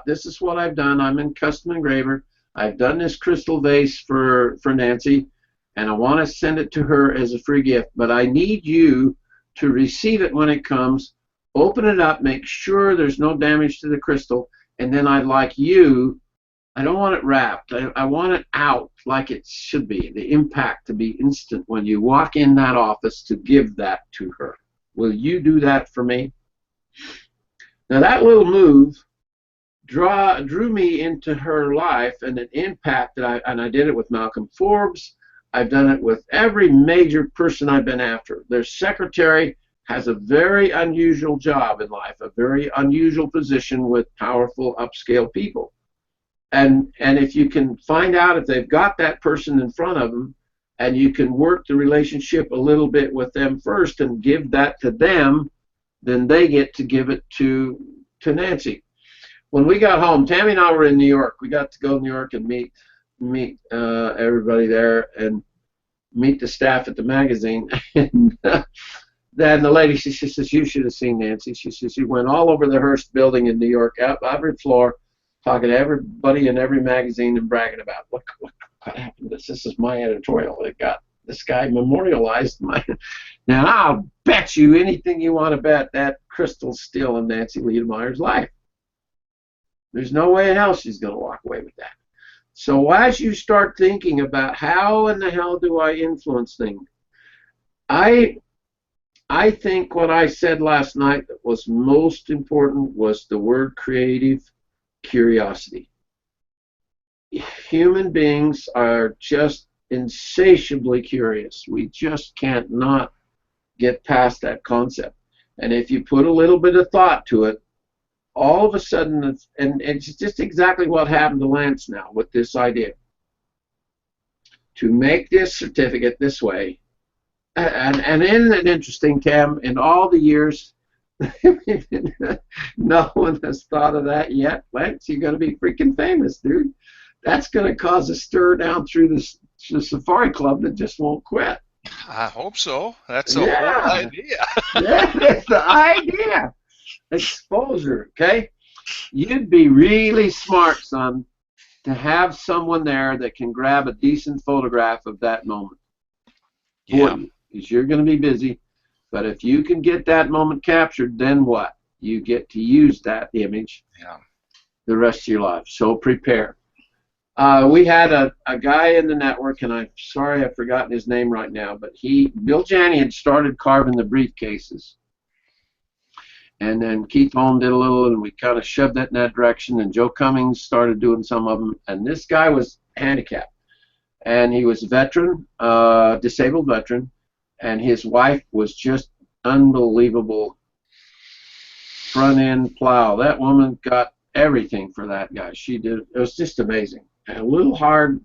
this is what I've done. I'm in custom engraver. I've done this crystal vase for Nancy, and I want to send it to her as a free gift, but I need you to receive it when it comes, open it up, make sure there's no damage to the crystal, and then I'd like you, I don't want it wrapped, I want it out like it should be, the impact to be instant when you walk in that office to give that to her. Will you do that for me? Now that little move drew me into her life and an impact that I did it with Malcolm Forbes. I've done it with every major person I've been after. Their secretary has a very unusual job in life, a very unusual position with powerful upscale people. And if you can find out if they've got that person in front of them, and you can work the relationship a little bit with them first and give that to them, then they get to give it to Nancy. When we got home, Tammy and I were in New York. We got to go to New York and meet everybody there and meet the staff at the magazine. And then the lady, she says, you should have seen Nancy. She says, she went all over the Hearst building in New York, every floor, talking to everybody in every magazine and bragging about, what happened? This is my editorial. It got this guy memorialized my. Now, I'll bet you anything you want to bet that crystal's still in Nancy Liedermeyer's life. There's no way in hell she's going to walk away with that. So as you start thinking about how in the hell do I influence things, I think what I said last night that was most important was the word creative curiosity. Human beings are just insatiably curious. We just can't not get past that concept. And if you put a little bit of thought to it, all of a sudden, and it's just exactly what happened to Lance now with this idea. To make this certificate this way, and isn't it interesting, Tam, in all the years, no one has thought of that yet. Lance, you're going to be freaking famous, dude. that's going to cause a stir down through the Safari Club that just won't quit. I hope so. That's the whole idea. Yeah, that's the idea. Exposure, okay? You'd be really smart, son, to have someone there that can grab a decent photograph of that moment. Yeah. Because you're going to be busy. But if you can get that moment captured, then what? You get to use that image the rest of your life. So prepare. We had a guy in the network, and I'm sorry I've forgotten his name right now, but Bill Janney had started carving the briefcases. And then Keith Holm did a little, and we kind of shoved that in that direction, and Joe Cummings started doing some of them. And this guy was handicapped, and he was a veteran, disabled veteran, and his wife was just unbelievable front-end plow. That woman got everything for that guy. She did. It was just amazing. And a little hard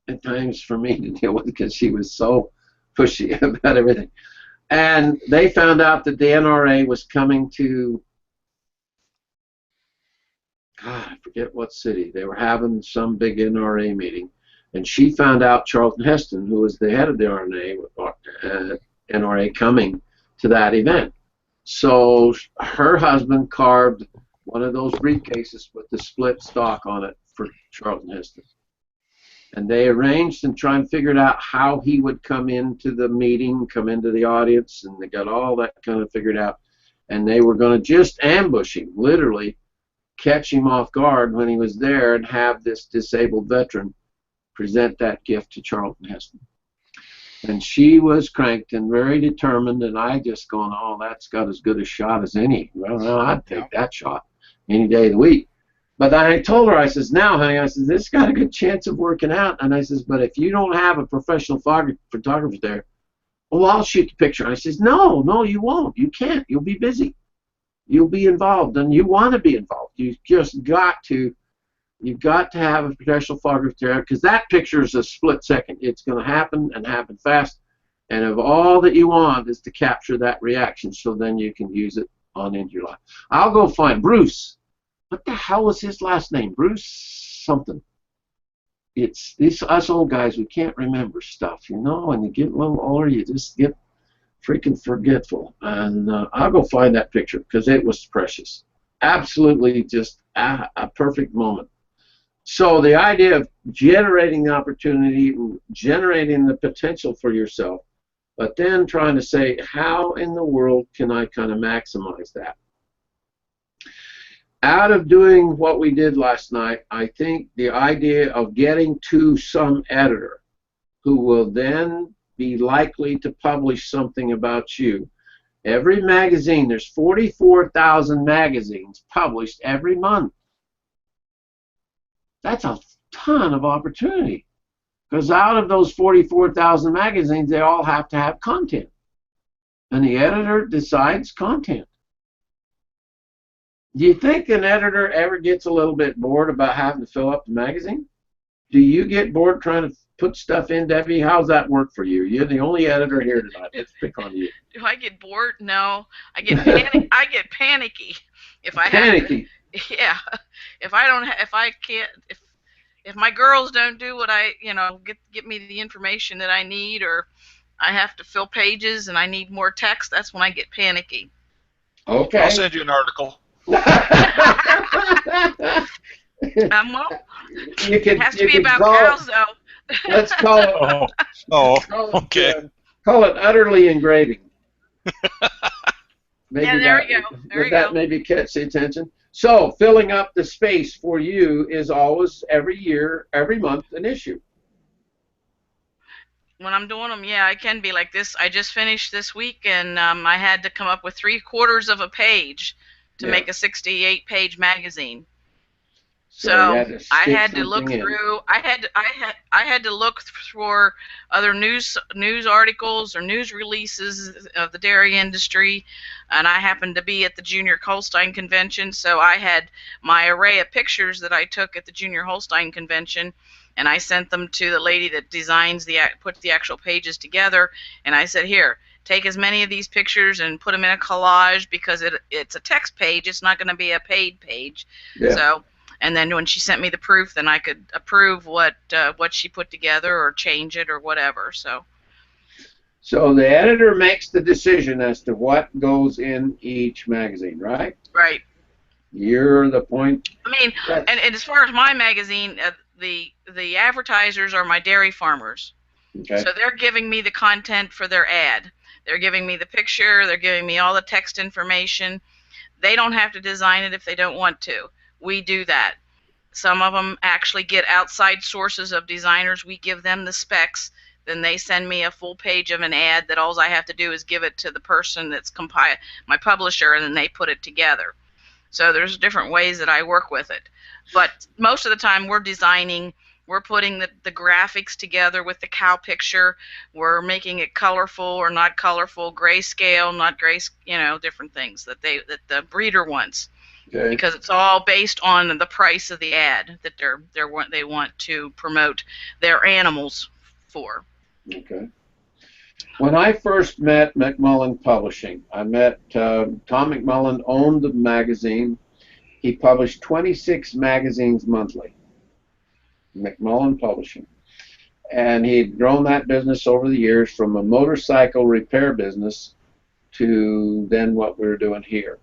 at times for me to deal with because she was so pushy about everything. And they found out that the NRA was coming to, God, I forget what city. They were having some big NRA meeting. And she found out Charlton Heston, who was the head of the NRA, coming to that event. So her husband carved one of those briefcases with the split stock on it for Charlton Heston. And they arranged and tried and figured out how he would come into the meeting, come into the audience, and they got all that kind of figured out. And they were going to just ambush him, literally catch him off guard when he was there and have this disabled veteran present that gift to Charlton Heston. And she was cranked and very determined, and I just going, oh, that's got as good a shot as any. Well, I'd take that shot any day of the week. But I told her, I says, now, honey, I says, this got a good chance of working out. And I says, but if you don't have a professional photographer there, well, I'll shoot the picture. And I says, no, you won't. You can't. You'll be busy. You'll be involved, and you want to be involved. You've got to have a professional photographer there, because that picture is a split second. It's going to happen and happen fast. And if all that you want is to capture that reaction, so then you can use it on into your life. I'll go find Bruce. What the hell was his last name? Bruce something. It's us old guys, we can't remember stuff, you know. When you get a little older, you just get freaking forgetful. And I'll go find that picture because it was precious. Absolutely just a perfect moment. So the idea of generating the opportunity, generating the potential for yourself, but then trying to say, how in the world can I kind of maximize that? Out of doing what we did last night, I think the idea of getting to some editor who will then be likely to publish something about you. Every magazine, there's 44,000 magazines published every month. That's a ton of opportunity, because out of those 44,000 magazines, they all have to have content, and the editor decides content. Do you think an editor ever gets a little bit bored about having to fill up the magazine? Do you get bored trying to put stuff in, Debbie? How's that work for you? You're the only editor here tonight. Let's pick on you. Do I get bored? No. I get I get panicky if I panicky. Yeah. If my girls don't do what I, get me the information that I need, or I have to fill pages and I need more text, that's when I get panicky. Okay. I'll send you an article. Well, it has to be about cows, though. Let's call it. Okay. Call it utterly engraving. Maybe yeah, there we go. That maybe catch the attention. So filling up the space for you is always, every year, every month, an issue. When I'm doing them, yeah, I can be like this. I just finished this week, and I had to come up with 3/4 of a page to make a 68-page magazine. So I had to look through. I had to look for other news articles or news releases of the dairy industry, and I happened to be at the Junior Holstein Convention, so I had my array of pictures that I took at the Junior Holstein Convention, and I sent them to the lady that put the actual pages together, and I said, here, take as many of these pictures and put them in a collage, because it's a text page. It's not going to be a paid page. Yeah. So And then when she sent me the proof, then I could approve what she put together or change it or whatever. So the editor makes the decision as to what goes in each magazine, right? Right. You're the point. I mean, and as far as my magazine, the advertisers are my dairy farmers. Okay. So they're giving me the content for their ad. They're giving me the picture. They're giving me all the text information. They don't have to design it if they don't want to. We do that. Some of them actually get outside sources of designers. We give them the specs. Then they send me a full page of an ad that all I have to do is give it to the person that's my publisher, and then they put it together. So there's different ways that I work with it. But most of the time we're designing, we're putting the graphics together with the cow picture. We're making it colorful or not colorful, grayscale, not grayscale, different things that the breeder wants. Okay. Because it's all based on the price of the ad that they want to promote their animals for. Okay. When I first met McMullen Publishing, I met Tom McMullen owned the magazine. He published 26 magazines monthly, McMullen Publishing. And he'd grown that business over the years from a motorcycle repair business to then what we're doing here.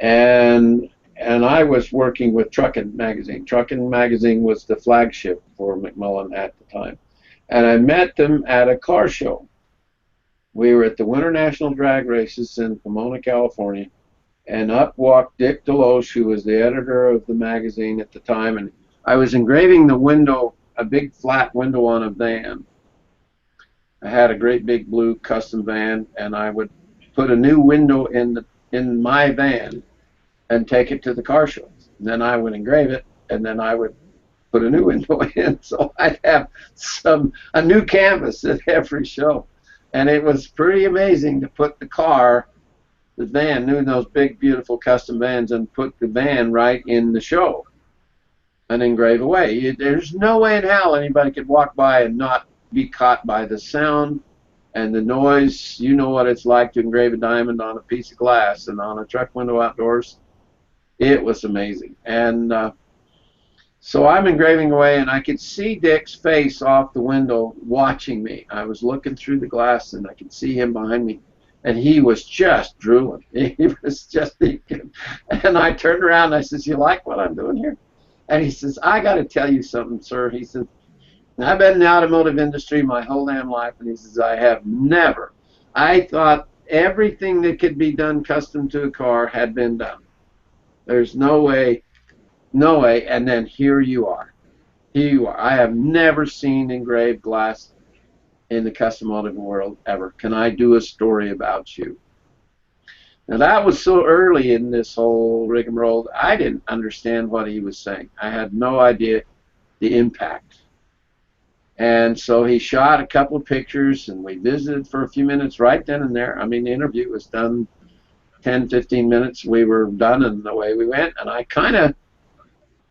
And I was working with Truckin' Magazine. Truckin' Magazine was the flagship for McMullen at the time. And I met them at a car show. We were at the Winter National Drag Races in Pomona, California, and up walked Dick Deloche, who was the editor of the magazine at the time, and I was engraving the window, a big flat window on a van. I had a great big blue custom van, and I would put a new window in my van and take it to the car shows. And then I would engrave it, and then I would put a new window in, so I'd have a new canvas at every show. And it was pretty amazing to put the van, doing those big, beautiful custom vans, and put the van right in the show and engrave away. There's no way in hell anybody could walk by and not be caught by the sound and the noise. You know what it's like to engrave a diamond on a piece of glass and on a truck window outdoors. It was amazing. And so I'm engraving away, and I could see Dick's face off the window watching me. I was looking through the glass, and I could see him behind me, and he was just drooling. He was just thinking. And I turned around, and I says, "You like what I'm doing here?" And he says, "I got to tell you something, sir." He said, "I've been in the automotive industry my whole damn life," and he says, I thought everything that could be done custom to a car had been done. There's no way. No way, and then here you are. Here you are. I have never seen engraved glass in the custom automotive world ever. Can I do a story about you? Now that was so early in this whole rigmarole, I didn't understand what he was saying. I had no idea the impact. And so he shot a couple of pictures, and we visited for a few minutes right then and there. I mean, the interview was done 10, 15 minutes. We were done, and away we went. And I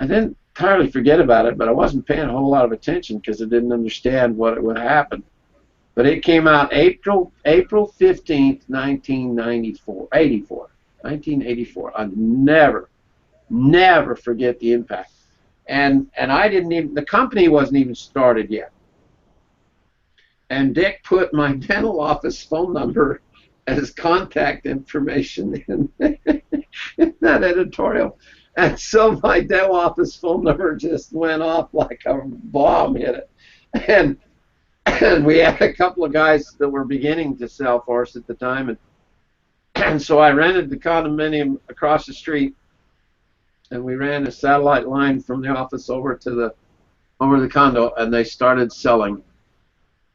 didn't entirely forget about it, but I wasn't paying a whole lot of attention because I didn't understand what would happen. But it came out April 15th, 1984. I'll never forget the impact. And I didn't even, the company wasn't even started yet. And Dick put my dental office phone number as contact information in that editorial. And so my dental office phone number just went off like a bomb hit it. And we had a couple of guys that were beginning to sell for us at the time. And so I rented the condominium across the street, and we ran a satellite line from the office over to the condo, and they started selling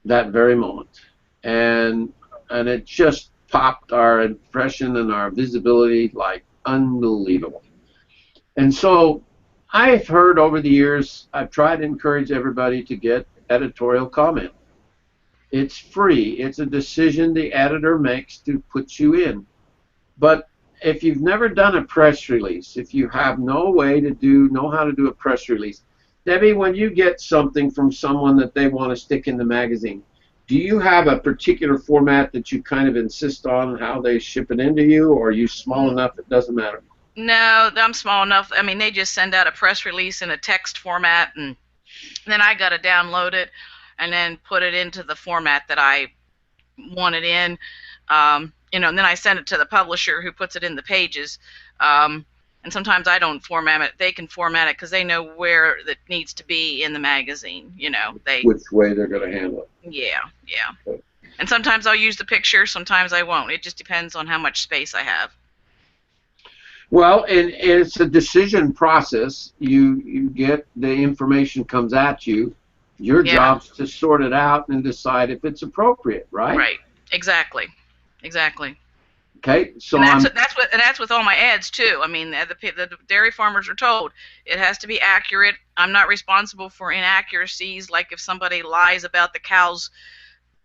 that very moment. And it just popped our impression and our visibility like unbelievable. And so I've heard over the years, I've tried to encourage everybody to get editorial comment. It's free. It's a decision the editor makes to put you in. But if you've never done a press release, if you have no way to know how to do a press release, Debbie, when you get something from someone that they want to stick in the magazine, do you have a particular format that you kind of insist on how they ship it into you, or are you small enough it doesn't matter? No, I'm small enough. I mean, they just send out a press release in a text format, and then I got to download it and then put it into the format that I want it in. And then I send it to the publisher who puts it in the pages. And sometimes I don't format it. They can format it because they know where it needs to be in the magazine. Which way they're going to handle it. Yeah. Okay. And sometimes I'll use the picture, sometimes I won't. It just depends on how much space I have. Well, and it's a decision process. You get the information comes at you. Your job's to sort it out and decide if it's appropriate, right? Right. Exactly. Okay, so and that's with all my ads too. I mean, the dairy farmers are told it has to be accurate. I'm not responsible for inaccuracies, like if somebody lies about the cow's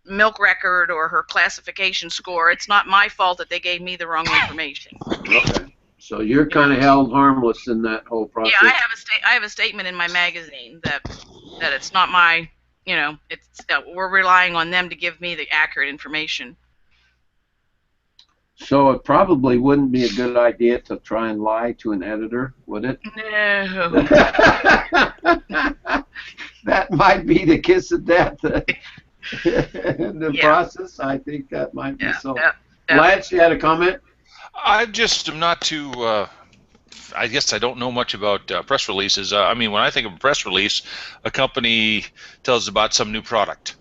milk record or her classification score. It's not my fault that they gave me the wrong information. Okay. So you're kind of held harmless in that whole process. Yeah, I have a statement in my magazine that it's not my, it's we're relying on them to give me the accurate information. So it probably wouldn't be a good idea to try and lie to an editor, would it? No. That might be the kiss of death in the process. I think that might be so. Lance, you had a comment? I just am not too. I guess I don't know much about press releases. I mean, when I think of a press release, a company tells us about some new product,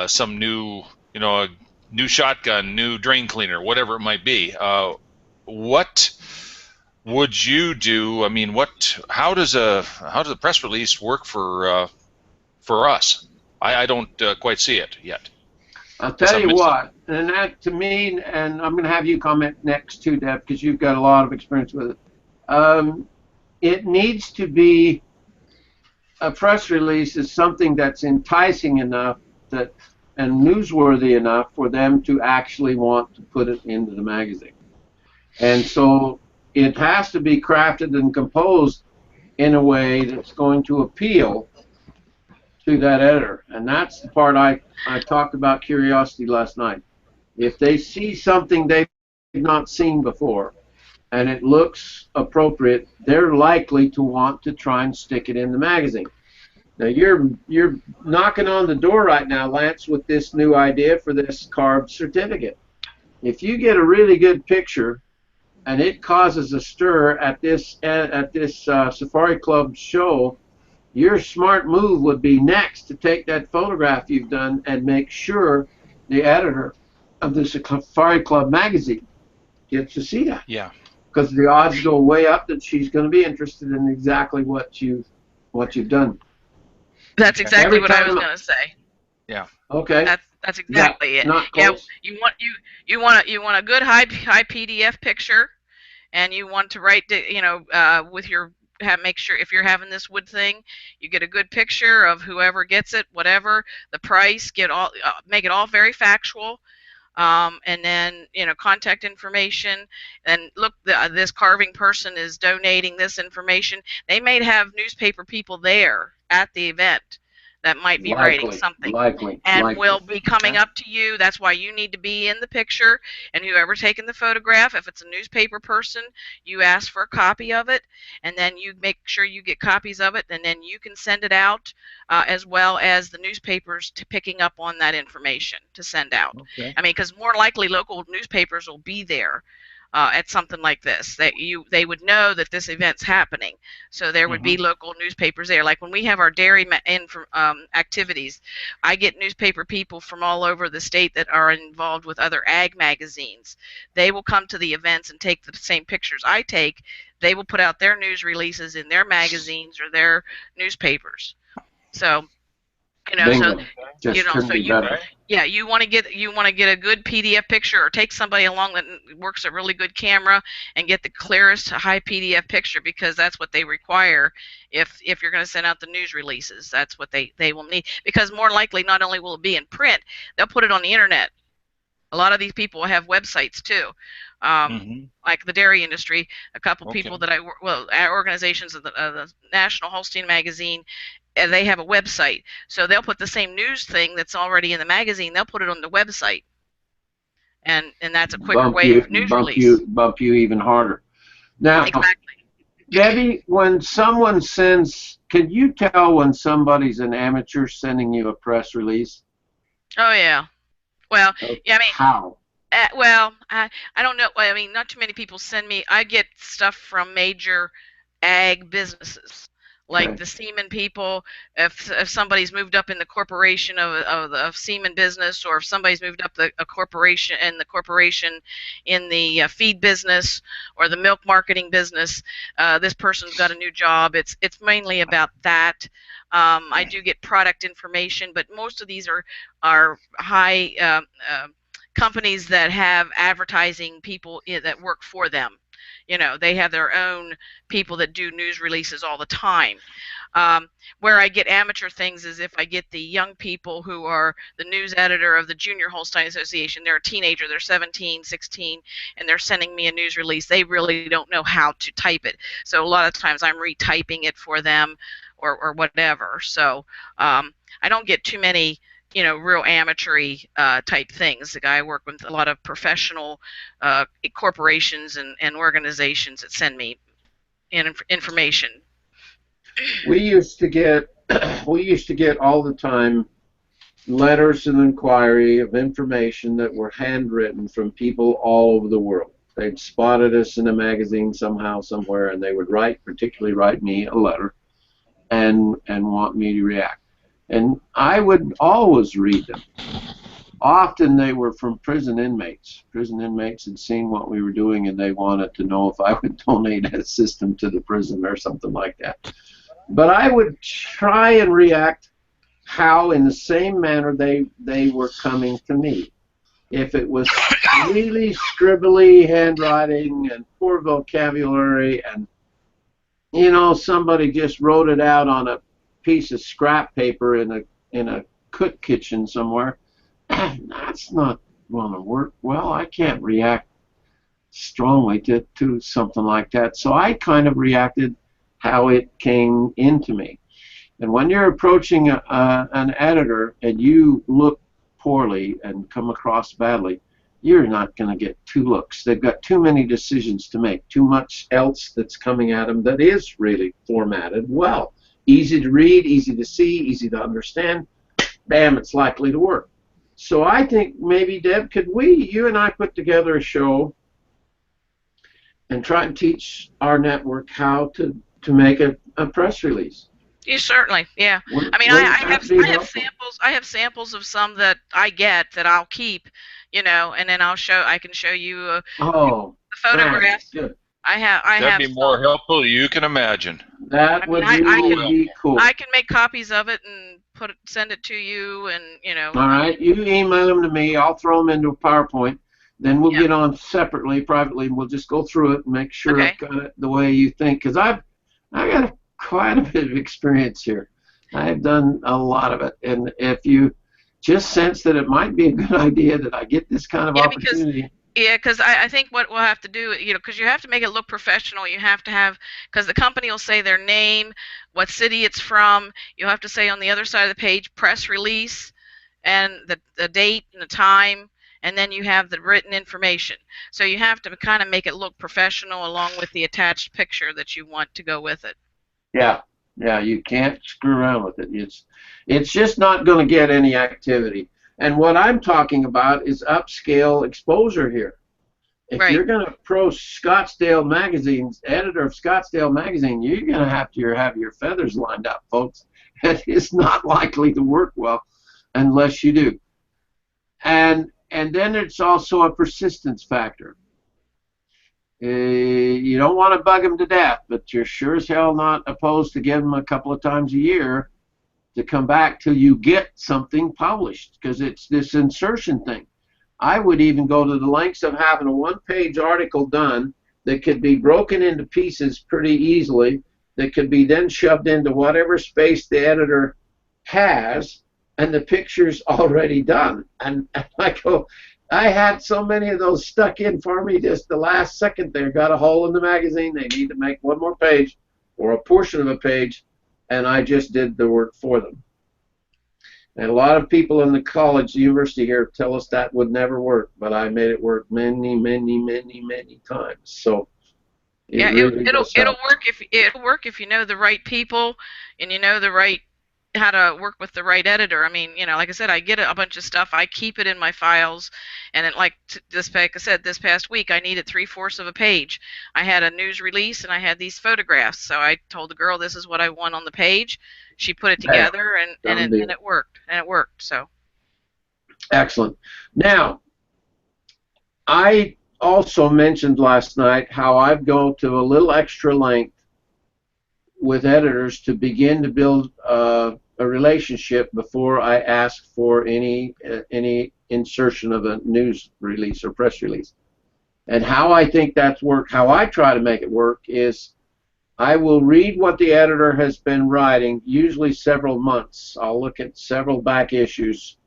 some new, a new shotgun, new drain cleaner, whatever it might be. What would you do? I mean, how does a press release work for us? I don't quite see it yet. I'll tell you what, and that to me, and I'm going to have you comment next too, Deb, because you've got a lot of experience with it. It needs to be, a press release is something that's enticing enough and newsworthy enough for them to actually want to put it into the magazine. And so it has to be crafted and composed in a way that's going to appeal to that editor. And that's the part I talked about curiosity last night. If they see something they've not seen before and it looks appropriate, they're likely to want to try and stick it in the magazine. Now you're knocking on the door right now, Lance, with this new idea for this carb certificate. If you get a really good picture and it causes a stir at this Safari Club show, your smart move would be next to take that photograph you've done and make sure the editor of the Safari Club magazine gets to see that. Yeah. Because the odds go way up that she's going to be interested in exactly what you've done. That's exactly what I was going to say. Yeah. Okay. That's exactly it. Yeah. You want a good high PDF picture, and you want to write with your make sure if you're having this wood thing, you get a good picture of whoever gets it, whatever the price. Make it all very factual. And then contact information, and look, this carving person is donating this information. They may have newspaper people there at the event that might be writing something and will be coming up to you. That's why you need to be in the picture, and whoever's taking the photograph, if it's a newspaper person, you ask for a copy of it, and then you make sure you get copies of it, and then you can send it out, as well as the newspapers picking up on that information to send out. Okay. I mean, because more likely local newspapers will be there at something like this. They would know that this event's happening, so there would be local newspapers there. Like when we have our dairy activities, I get newspaper people from all over the state that are involved with other ag magazines. They will come to the events and take the same pictures I take. They will put out their news releases in their magazines or their newspapers. So Bingo. You want to get a good PDF picture, or take somebody along that works a really good camera and get the clearest high PDF picture, because that's what they require if you're going to send out the news releases. That's what they will need, because more likely not only will it be in print, they'll put it on the internet. A lot of these people have websites too, like the dairy industry. A couple people that organizations of the National Holstein Magazine, they have a website, so they'll put the same news thing that's already in the magazine. They'll put it on the website, and that's a quicker way of news release. Bump you even harder. Now, Exactly. Debbie, when someone sends, can you tell when somebody's an amateur sending you a press release? Oh yeah. Well, yeah. I mean, How? well, I don't know. I mean, not too many people send me. I get stuff from major ag businesses, like Okay. the semen people. If somebody's moved up in the corporation of semen business, or if somebody's moved up a corporation in the feed business or the milk marketing business, this person's got a new job. It's mainly about that. I do get product information, but most of these are high. Companies that have advertising people that work for them. They have their own people that do news releases all the time. Where I get amateur things is if I get the young people who are the news editor of the Junior Holstein Association. They're a teenager, they're 17, 16, and they're sending me a news release. They really don't know how to type it. So a lot of times I'm retyping it for them or whatever. So I don't get too many real amateur type things. The guy I work with a lot of professional corporations and organizations that send me information. We used to get all the time letters of inquiry of information that were handwritten from people all over the world. They'd spotted us in a magazine somehow, somewhere, and they would particularly write me a letter and want me to react. And I would always read them. Often they were from prison inmates. Prison inmates had seen what we were doing and they wanted to know if I would donate a system to the prison or something like that. But I would try and react how in the same manner they were coming to me. If it was really scribbly handwriting and poor vocabulary and somebody just wrote it out on a piece of scrap paper in a cook kitchen somewhere, that's not going to work well. I can't react strongly to something like that. So I kind of reacted how it came into me. And when you're approaching an editor and you look poorly and come across badly, you're not going to get two looks. They've got too many decisions to make, too much else that's coming at them that is really formatted well. Easy to read, easy to see, easy to understand. Bam, it's likely to work. So I think maybe, Deb, you and I put together a show and try and teach our network how to make a press release? Yeah, certainly. Yeah. I mean, I have samples of some that I get that I'll keep, and then I can show you the photographs. Good. That'd be more helpful than you can imagine. That would really be cool. I can make copies of it and send it to you, and All right, you email them to me. I'll throw them into a PowerPoint. Then we'll get on separately, privately, and we'll just go through it and make sure I've got it the way you think. Because I've got quite a bit of experience here. I've done a lot of it, and if you just sense that it might be a good idea that I get this kind of opportunity. Because I think what we'll have to do, because you have to make it look professional. You have to have, because the company will say their name, what city it's from. You'll have to say on the other side of the page, press release, and the date and the time, and then you have the written information. So you have to kind of make it look professional along with the attached picture that you want to go with it. Yeah, you can't screw around with it. It's just not going to get any activity. And what I'm talking about is upscale exposure here. If you're going to approach Scottsdale Magazine's editor of Scottsdale Magazine, you're going to have your feathers lined up, folks. It's not likely to work well unless you do. And then it's also a persistence factor. You don't want to bug them to death, but you're sure as hell not opposed to giving them a couple of times a year to come back till you get something published, because it's this insertion thing. I would even go to the lengths of having a one-page article done that could be broken into pieces pretty easily, that could be then shoved into whatever space the editor has, and the picture's already done. And I had so many of those stuck in for me just the last second there. Got a hole in the magazine. They need to make one more page or a portion of a page, and I just did the work for them. And a lot of people in the university here tell us that would never work, but I made it work many, many, many, many times. So Yeah, really does it'll help. work if you know the right people and you know the right how to work with the right editor. I mean, like I said, I get a bunch of stuff. I keep it in my files, and it, like I said, this past week I needed 3/4 of a page. I had a news release and I had these photographs. So I told the girl this is what I want on the page. She put it Bam. together, and Done deal. it worked. And it worked. So Excellent. Now, I also mentioned last night how I've gone to a little extra length with editors to begin to build a relationship before I ask for any insertion of a news release or press release. And how I think that's worked, how I try to make it work is I will read what the editor has been writing, usually several months. I'll look at several back issues,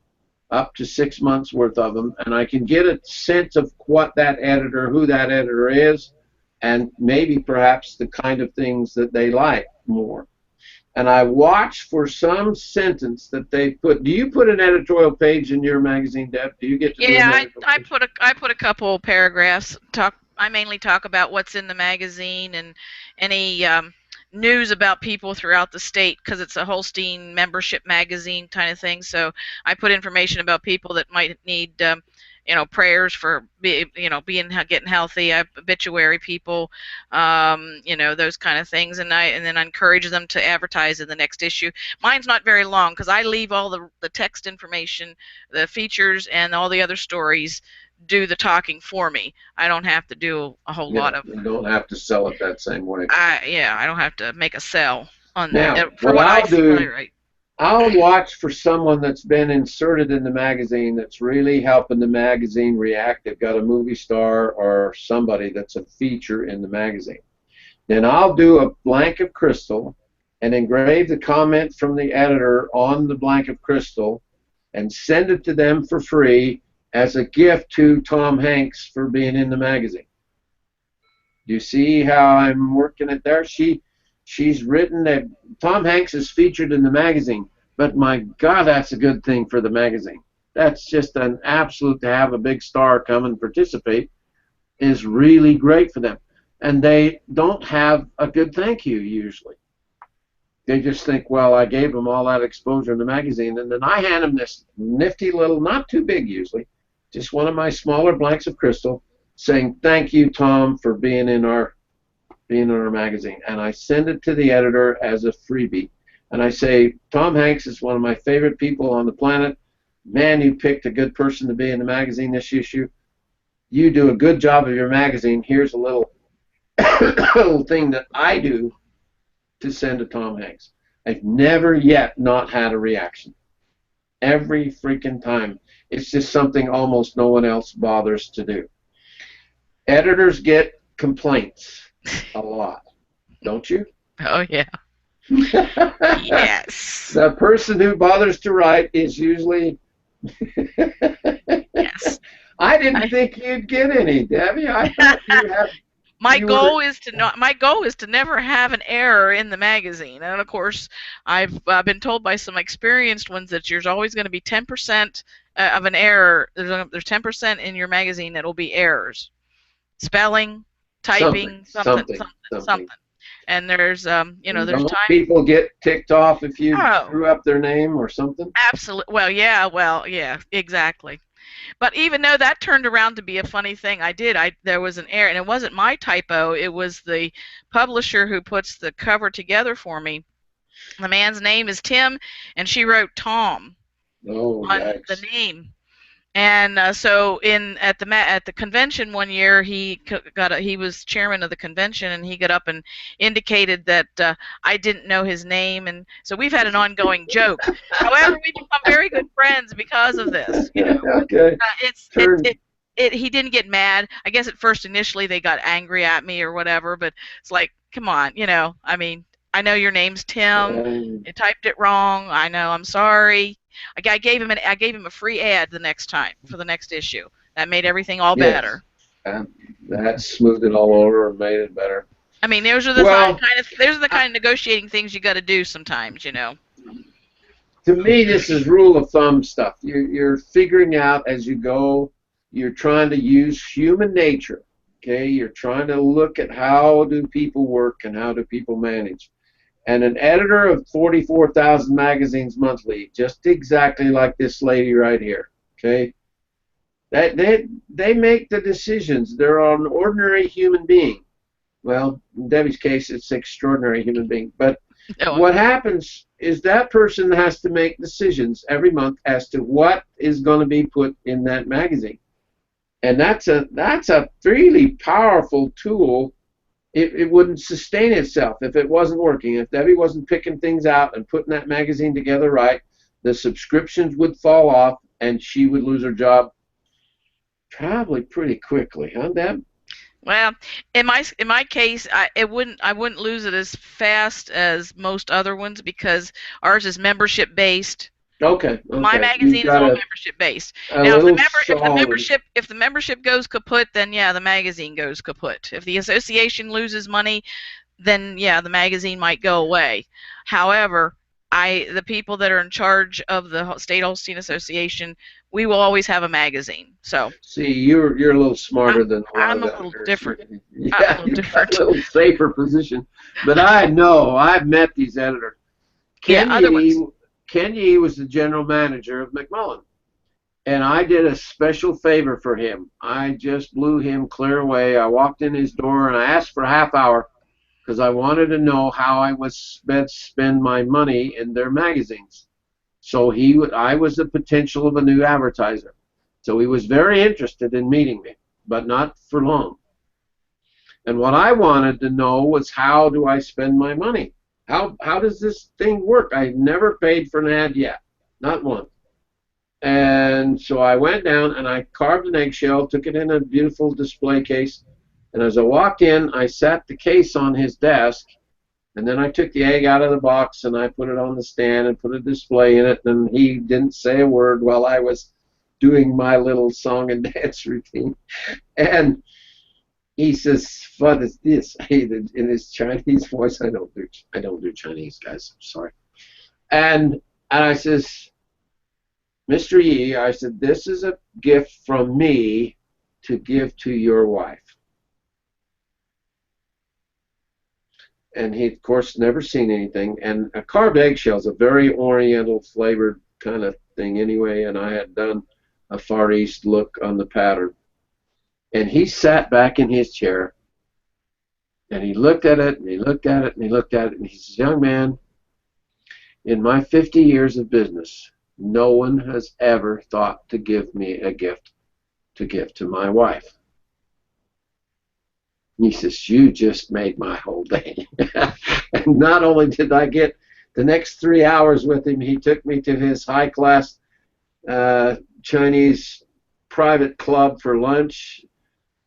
up to 6 months worth of them, and I can get a sense of what that editor, who that editor is, and maybe perhaps the kind of things that they like more. And I watch for some sentence that they put. Do you put an editorial page in your magazine, Deb? Do you get to do an editorial I page? put a couple paragraphs. I mainly talk about what's in the magazine and any news about people throughout the state because it's a Holstein membership magazine kind of thing. So I put information about people that might need prayers for getting healthy, obituary people, those kind of things, and then I encourage them to advertise in the next issue. Mine's not very long because I leave all the text information, the features, and all the other stories do the talking for me. I don't have to do a whole lot of. You don't have to sell it that same way. I don't have to make a sell on Now, for what I write. I'll watch for someone that's been inserted in the magazine that's really helping the magazine react. They've got a movie star or somebody that's a feature in the magazine. Then I'll do a blank of crystal and engrave the comment from the editor on the blank of crystal and send it to them for free as a gift to Tom Hanks for being in the magazine. Do you see how I'm working it there? She's written that Tom Hanks is featured in the magazine, but my God, that's a good thing for the magazine. That's just an absolute, to have a big star come and participate is really great for them. And they don't have a good thank you usually. They just think, well, I gave them all that exposure in the magazine, and then I hand them this nifty little, not too big usually, just one of my smaller blanks of crystal, saying, thank you, Tom, for being in our magazine. And I send it to the editor as a freebie. And I say, Tom Hanks is one of my favorite people on the planet. Man, you picked a good person to be in the magazine this issue. You do a good job of your magazine. Here's a little little thing that I do to send to Tom Hanks. I've never yet not had a reaction. Every freaking time. It's just something almost no one else bothers to do. Editors get complaints a lot, don't you? Oh, yeah. Yes. The person who bothers to write is usually... Yes. I didn't think you'd get any, Debbie. I thought you had... My goal is to never have an error in the magazine, and of course, I've been told by some experienced ones that there's always going to be 10% of an error. There's 10% in your magazine that'll be errors, spelling, typing, something. And there's there's times people get ticked off if you screw up their name or something. Absolutely. Well, yeah, exactly. But even though that turned around to be a funny thing, there was an error, and it wasn't my typo. It was the publisher who puts the cover together for me. The man's name is Tim, and she wrote Tom on the name. And so at the convention one year, he was chairman of the convention, and he got up and indicated that I didn't know his name, and so we've had an ongoing joke. However, we've become very good friends because of this. Okay. He didn't get mad. I guess at first, initially, they got angry at me or whatever, but it's like, come on, I mean, I know your name's Tim. You typed it wrong. I know. I'm sorry. I gave him a free ad the next time for the next issue. That made everything all better. That smoothed it all over and made it better. I mean, those are the kind of negotiating things you got to do sometimes, To me, this is rule of thumb stuff. You're figuring out as you go. You're trying to use human nature Okay, you're trying to look at how do people work and how do people manage. And an editor of 44,000 magazines monthly, just exactly like this lady right here, okay, that they make the decisions. They're an ordinary human being. Well, in Debbie's case, it's extraordinary human being. But what happens is that person has to make decisions every month as to what is going to be put in that magazine. And that's a really powerful tool. It wouldn't sustain itself if it wasn't working. If Debbie wasn't picking things out and putting that magazine together right, the subscriptions would fall off and she would lose her job probably pretty quickly, huh, Deb? Well, in my case, I wouldn't lose it as fast as most other ones because ours is membership based. Okay. My magazine is all membership based. Now, if the membership goes kaput, then yeah, the magazine goes kaput. If the association loses money, then yeah, the magazine might go away. However, the people that are in charge of the State Holstein Association, we will always have a magazine. So see, you're a little smarter than I'm a little different. Yeah, a little safer position. But I know I've met these editors. Ken Yee was the general manager of McMullen, and I did a special favor for him. I just blew him clear away. I walked in his door and I asked for a half hour because I wanted to know how I was best spend my money in their magazines. So I was the potential of a new advertiser. So he was very interested in meeting me, but not for long. And what I wanted to know was, how do I spend my money? How does this thing work? I've never paid for an ad yet, not one. And so I went down and I carved an eggshell, took it in a beautiful display case, and as I walked in, I sat the case on his desk, and then I took the egg out of the box and I put it on the stand and put a display in it, and he didn't say a word while I was doing my little song and dance routine. And he says, "What is this?" In his Chinese voice. I don't do Chinese, guys. I'm sorry. And I says, "Mr. Yee," I said, "this is a gift from me to give to your wife." And he, of course, never seen anything. And a carved eggshell is a very oriental flavored kind of thing anyway, and I had done a Far East look on the pattern. And he sat back in his chair, and he looked at it, and he looked at it, and he looked at it, and he says, "Young man, in my 50 years of business, no one has ever thought to give me a gift to give to my wife." And he says, "You just made my whole day." And not only did I get the next 3 hours with him, he took me to his high-class Chinese private club for lunch,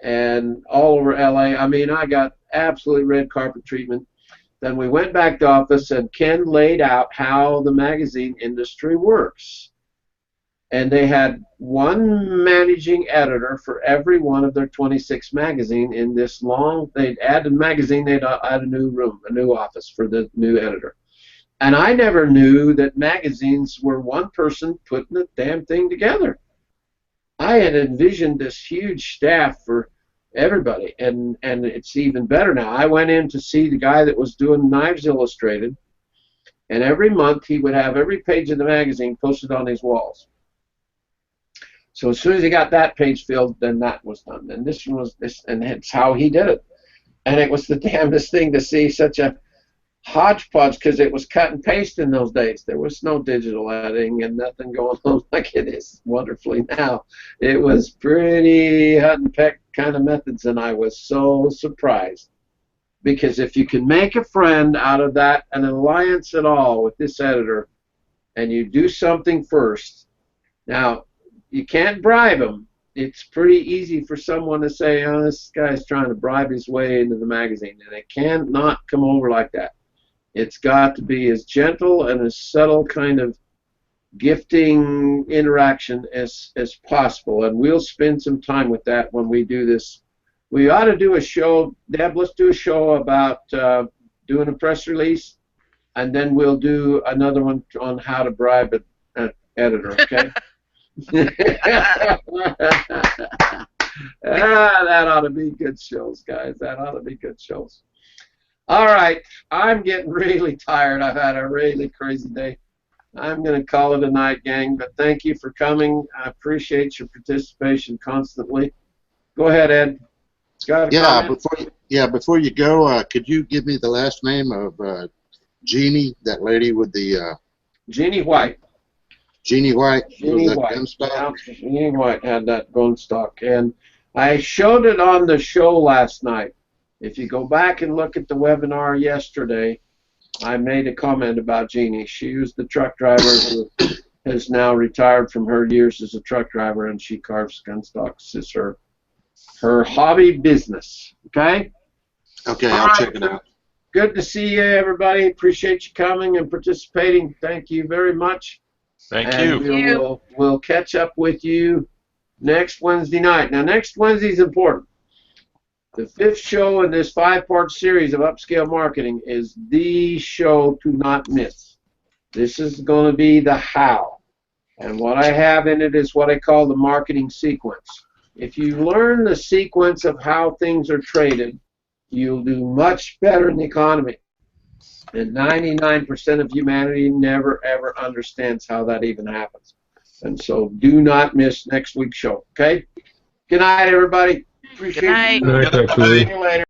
and all over LA. I mean, I got absolutely red carpet treatment. Then we went back to office, and Ken laid out how the magazine industry works. And they had one managing editor for every one of their 26 magazine in this long. They'd add a magazine, they'd add a new room, a new office for the new editor. And I never knew that magazines were one person putting the damn thing together. I had envisioned this huge staff for everybody, and it's even better now. I went in to see the guy that was doing Knives Illustrated, and every month he would have every page of the magazine posted on his walls. So as soon as he got that page filled, then that was done. And this one was this, and that's how he did it. And it was the damnedest thing to see such a hodgepodge, because it was cut and paste in those days. There was no digital editing and nothing going on like it is wonderfully now. It was pretty hut and peck kind of methods, and I was so surprised, because if you can make a friend out of that, an alliance at all with this editor, and you do something first. Now, you can't bribe them. It's pretty easy for someone to say, "Oh, this guy's trying to bribe his way into the magazine," and it cannot come over like that. It's got to be as gentle and as subtle kind of gifting interaction as possible, and we'll spend some time with that when we do this. We ought to do a show, Deb, let's do a show about doing a press release, and then we'll do another one on how to bribe an editor, okay? That ought to be good shows, guys. That ought to be good shows. All right, I'm getting really tired. I've had a really crazy day. I'm going to call it a night, gang, but thank you for coming. I appreciate your participation constantly. Go ahead, Ed. Got a comment? Before you go, could you give me the last name of Jeannie, that lady with the Jeannie White. Jeannie White? Jeannie with that White. gun stock? Yeah, Jeannie White had that gun stock, and I showed it on the show last night. If you go back and look at the webinar yesterday, I made a comment about Jeannie. She was the truck driver who has now retired from her years as a truck driver, and she carves gun stocks as her hobby business. Okay? Okay, All I'll right, check it out. Good to see you, everybody. Appreciate you coming and participating. Thank you very much. Thank you. We'll catch up with you next Wednesday night. Now, next Wednesday is important. The 5th show in this 5-part series of Upscale Marketing is the show to not miss. This is going to be the how. And what I have in it is what I call the marketing sequence. If you learn the sequence of how things are traded, you'll do much better in the economy. And 99% of humanity never, ever understands how that even happens. And so do not miss next week's show, okay? Good night, everybody. Appreciate Good night. you. Good night, Dr. Lee. See you later.